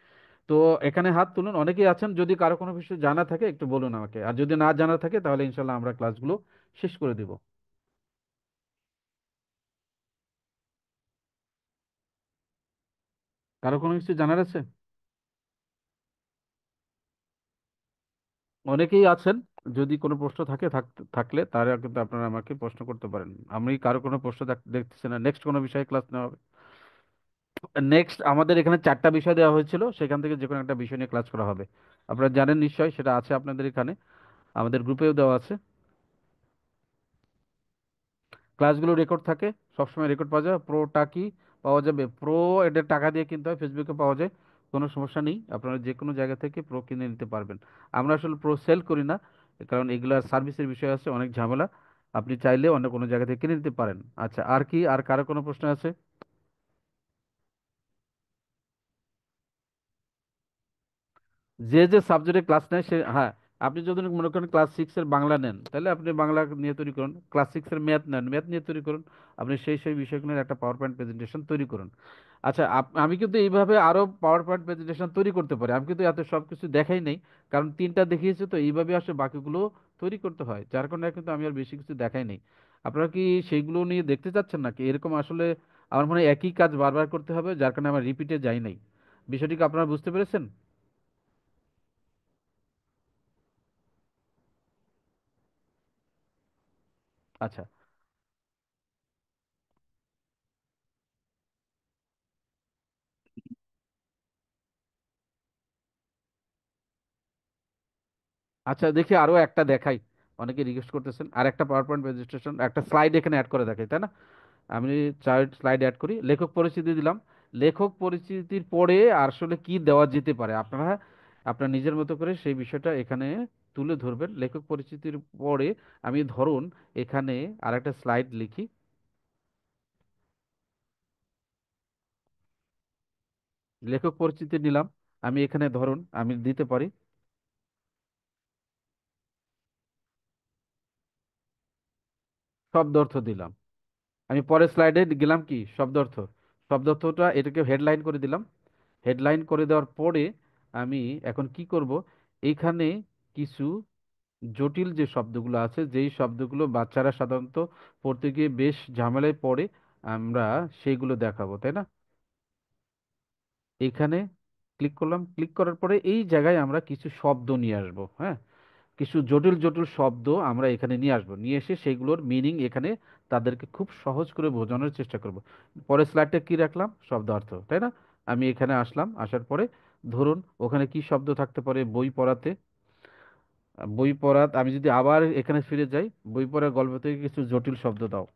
তো এখানে হাত তুলুন, অনেকেই আছেন, যদি কারো কোনো বিষয় জানা থাকে একটু বলুন আমাকে, আর যদি না জানা থাকে তাহলে ইনশাল্লাহ আমরা ক্লাসগুলো শেষ করে দিব। কারো কোনো কিছু জানার আছে? অনেকেই আছেন, যদি কোনো প্রশ্ন থাকে থাকলে তারা কিন্তু আপনারা আমাকে প্রশ্ন করতে পারেন। আমি কারো কোনো প্রশ্ন দেখতেছি না, নেক্সট কোনো বিষয়ে ক্লাস নেওয়া হবে। নেক্সট আমাদের এখানে 4টা বিষয় দেওয়া হয়েছিল, সেখান থেকে যে কোনো একটা বিষয় নিয়ে ক্লাস করা হবে। আপনারা জানেন নিশ্চয়ই, সেটা আছে আপনাদের এখানে, আমাদের গ্রুপেও দেওয়া আছে। ক্লাসগুলো রেকর্ড থাকে, সবসময় রেকর্ড পাওয়া যায়। প্রোটা কি পাওয়া যাবে? প্রো এদের টাকা দিয়ে কিনতে হয়, ফেসবুকে পাওয়া যায়, কোনো সমস্যা নেই, আপনারা যে কোনো জায়গা থেকে প্রো কিনে নিতে পারবেন। আমরা আসলে প্রো সেল করি না, কারণ এগুলার সার্ভিসের বিষয় আছে, অনেক ঝামেলা। আপনি চাইলে অন্য কোনো জায়গা থেকে কিনে নিতে পারেন। আচ্ছা, আর কি, আর কারো কোনো প্রশ্ন আছে? যে যে সাবজেক্টে ক্লাস নেয় সে, হ্যাঁ, আপনি যদি মনে করেন ক্লাস 6-এর বাংলা নেন, তাহলে আপনি বাংলা নিয়ে তৈরি করুন। ক্লাস 6-এর ম্যাথ নেন, ম্যাথ নিয়ে তৈরি করুন। আপনি সেই বিষয়গুলোর একটা পাওয়ার পয়েন্ট প্রেজেন্টেশন তৈরি করুন। আচ্ছা, আমি কিন্তু এইভাবে আরো পাওয়ার পয়েন্ট প্রেজেন্টেশন তৈরি করতে পারি, আমি কিন্তু এত সব কিছু দেখাই নেই, কারণ 3টা দেখিয়েছি তো, এইভাবে আসলে বাকিগুলো তৈরি করতে হয়, যার কারণে কিন্তু আমি আর বেশি কিছু দেখাই নেই। আপনারা কি সেইগুলো নিয়ে দেখতে চাচ্ছেন নাকি এরকম? আসলে আমার মনে হয় একই কাজ বারবার করতে হবে, যার কারণে আমার রিপিটে যাই নাই। বিষয়টি কি আপনারা বুঝতে পেরেছেন? আচ্ছা। আচ্ছা, দেখি আরো একটা দেখাই, অনেকে রিকোয়েস্ট করতেছেন আর একটা পাওয়ার পয়েন্ট প্রেজেন্টেশন, একটা স্লাইড এখানে অ্যাড করে দেখাই, তাই না? আমি চার্ট স্লাইড অ্যাড করি, লেখক পরিচিতি দিলাম। লেখক পরিচিতির পরে আসলে কি দেওয়া যেতে পারে, আপনারা আপনার নিজের মতো করে সেই বিষয়টা এখানে তুলে ধরবেন। লেখক পরিচিতির পরে আমি ধরুন এখানে আরেকটা স্লাইড লিখি। লেখক পরিচিতি নিলাম, আমি এখানে ধরুন আমি দিতে পারি শব্দ অর্থ দিলাম। আমি পরের স্লাইডে গেলাম কি শব্দ অর্থ, শব্দ অর্থটা এটাকে হেডলাইন করে দিলাম। হেডলাইন করে দেওয়ার পরে আমি এখন কি করব, এইখানে কিছু জটিল যে শব্দগুলো আছে, যেই শব্দগুলো বাচ্চারা সাধারণত পড়তে গিয়ে বেশ ঝামেলায় পড়ে, আমরা সেইগুলো দেখাবো, তাই না? এইখানে ক্লিক করলাম, ক্লিক করার পরে এই জায়গায় আমরা কিছু শব্দ নিয়ে আসবো, হ্যাঁ, কিছু জটিল জটিল শব্দ আমরা এখানে নিয়ে আসবো, নিয়ে এসে সেইগুলোর মিনিং এখানে তাদেরকে খুব সহজ করে বোঝানোর চেষ্টা করব। পরের স্লাইডটা কি রাখলাম? শব্দ অর্থ, তাই না? আমি এখানে আসলাম, আসার পরে ধরুন ওখানে কি শব্দ থাকতে পারে? বই পড়াতে। বই পড়াত আমি যদি আবার এখানে ফিরে যাই, বই পড়ার গল্প থেকে কিছু জটিল শব্দ দাও।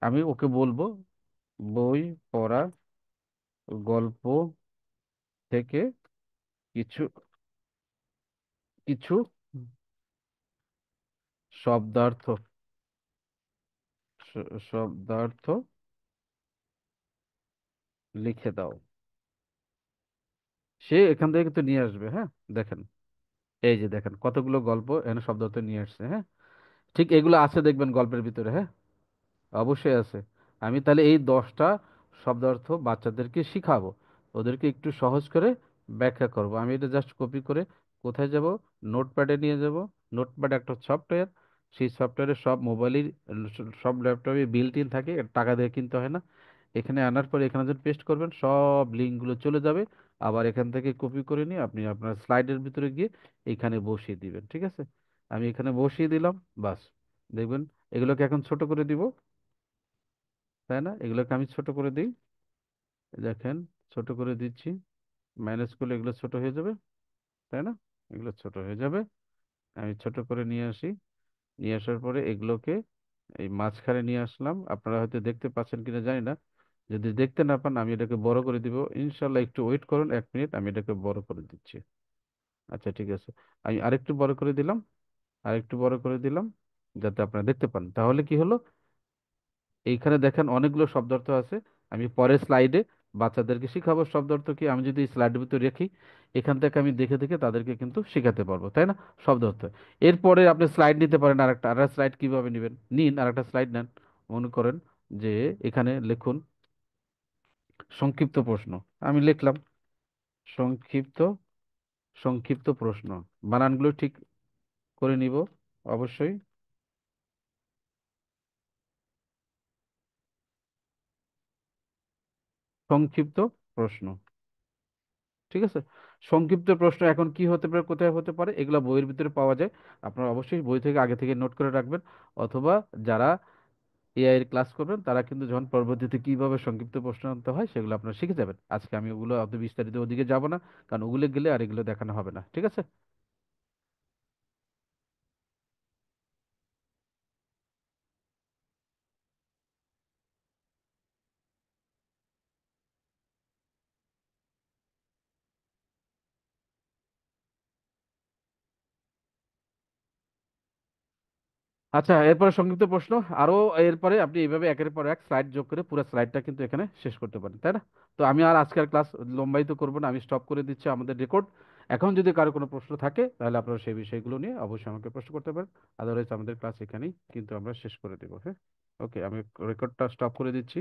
আমি ওকে বলবো বই পড়া গল্প থেকে কিছু কিছু শব্দার্থ, শব্দার্থ লিখে দাও। সে এখান থেকে কিন্তু নিয়ে আসবে, হ্যাঁ। দেখেন, এই যে দেখেন কতগুলো গল্প এখানে শব্দার্থ নিয়ে আসছে, হ্যাঁ। ঠিক এগুলো আছে দেখবেন গল্পের ভিতরে, হ্যাঁ, অবশ্যই আছে। আমি তাহলে এই 10টা শব্দার্থ বাচ্চাদেরকে শিখাবো, ওদেরকে একটু সহজ করে ব্যাখ্যা করব। আমি এটা জাস্ট কপি করে কোথায় যাব? নোটপ্যাডে নিয়ে যাব। নোটপ্যাড একটা সফটওয়্যার, সেই সফটওয়্যারে সব মোবাইলের, সব ল্যাপটপে বিল্ট ইন থাকে, এর টাকা দিয়ে কিনতে হয় না। এখানে আনার পরে এখানে যখন পেস্ট করবেন সব লিঙ্কগুলো চলে যাবে। আবার এখান থেকে কপি করে নিয়ে আপনি আপনার স্লাইডের ভিতরে গিয়ে এইখানে বসিয়ে দিবেন, ঠিক আছে? আমি এখানে বসিয়ে দিলাম, বাস। দেখবেন এগুলোকে এখন ছোট করে দিব, তাই না? এগুলোকে আমি ছোট করে দিই, দেখেন, ছোট করে দিচ্ছি, ম্যানেজ করলে এগুলো ছোট হয়ে যাবে, তাই না? এগুলো ছোট হয়ে যাবে। আমি ছোট করে নিয়ে আসি, নিয়ে আসার পরে এগুলোকে এই মাঝখানে নিয়ে আসলাম। আপনারা হয়তো দেখতে পাচ্ছেন কিনা জানি না, যদি দেখতে না পান আমি এটাকে বড় করে দিব ইনশাল্লাহ। একটু ওয়েট করুন 1 মিনিট, আমি এটাকে বড় করে দিচ্ছি। আচ্ছা, ঠিক আছে, আমি আরেকটু বড় করে দিলাম, আরেকটু বড় করে দিলাম, যাতে আপনারা দেখতে পান। তাহলে কি হলো, এইখানে দেখেন অনেকগুলো শব্দার্থ আছে। আমি পরের স্লাইডে বাচ্চাদেরকে শিখাবো শব্দার্থ কি, আমি যদি স্লাইডের ভিতরে রাখি এখান থেকে আমি দেখে দেখে তাদেরকে কিন্তু শেখাতে পারবো, তাই না? শব্দার্থ। এরপরে আপনি স্লাইড নিতে পারেন, আরেকটা স্লাইড কিভাবে নেবেন, নিন আরেকটা স্লাইড নেন। মনে করেন যে এখানে লিখুন সংক্ষিপ্ত প্রশ্ন। আমি লিখলাম সংক্ষিপ্ত সংক্ষিপ্ত প্রশ্ন। বানানগুলো ঠিক করে নিব অবশ্যই। সংক্ষিপ্ত প্রশ্ন, ঠিক আছে। সংক্ষিপ্ত প্রশ্ন এখন কি হতে পারে, কোথায় হতে পারে, এগুলো বইয়ের ভিতরে পাওয়া যায়। আপনারা অবশ্যই বই থেকে আগে থেকে নোট করে রাখবেন, অথবা যারা এআই এর ক্লাস করবেন তারা কিন্তু যখন পরবর্তীতে কিভাবে সংক্ষিপ্ত প্রশ্ন আনতে হয় সেগুলো আপনারা শিখে যাবেন। আজকে আমি ওগুলো অত বিস্তারিত ওদিকে যাব না, কারণ ওগুলো গেলে আর এগুলো দেখানো হবে না, ঠিক আছে। আচ্ছা, এরপরে সংক্ষিপ্ত প্রশ্ন আরো, এরপরে আপনি এইভাবে একের পর এক স্লাইড যোগ করে পুরো স্লাইডটা কিন্তু এখানে শেষ করতে পারেন, তাই না? তো আমি আর আজকের ক্লাস লম্বায়িত করব না, আমি স্টপ করে দিচ্ছি আমাদের রেকর্ড। এখন যদি কারো কোনো প্রশ্ন থাকে তাহলে আপনারা সেই বিষয়গুলো নিয়ে অবশ্যই আমাকে প্রশ্ন করতে পারেন। আদারওয়াইজ আমাদের ক্লাস এখানেই কিন্তু আমরা শেষ করে দেবো, হ্যাঁ। ওকে, আমি রেকর্ডটা স্টপ করে দিচ্ছি।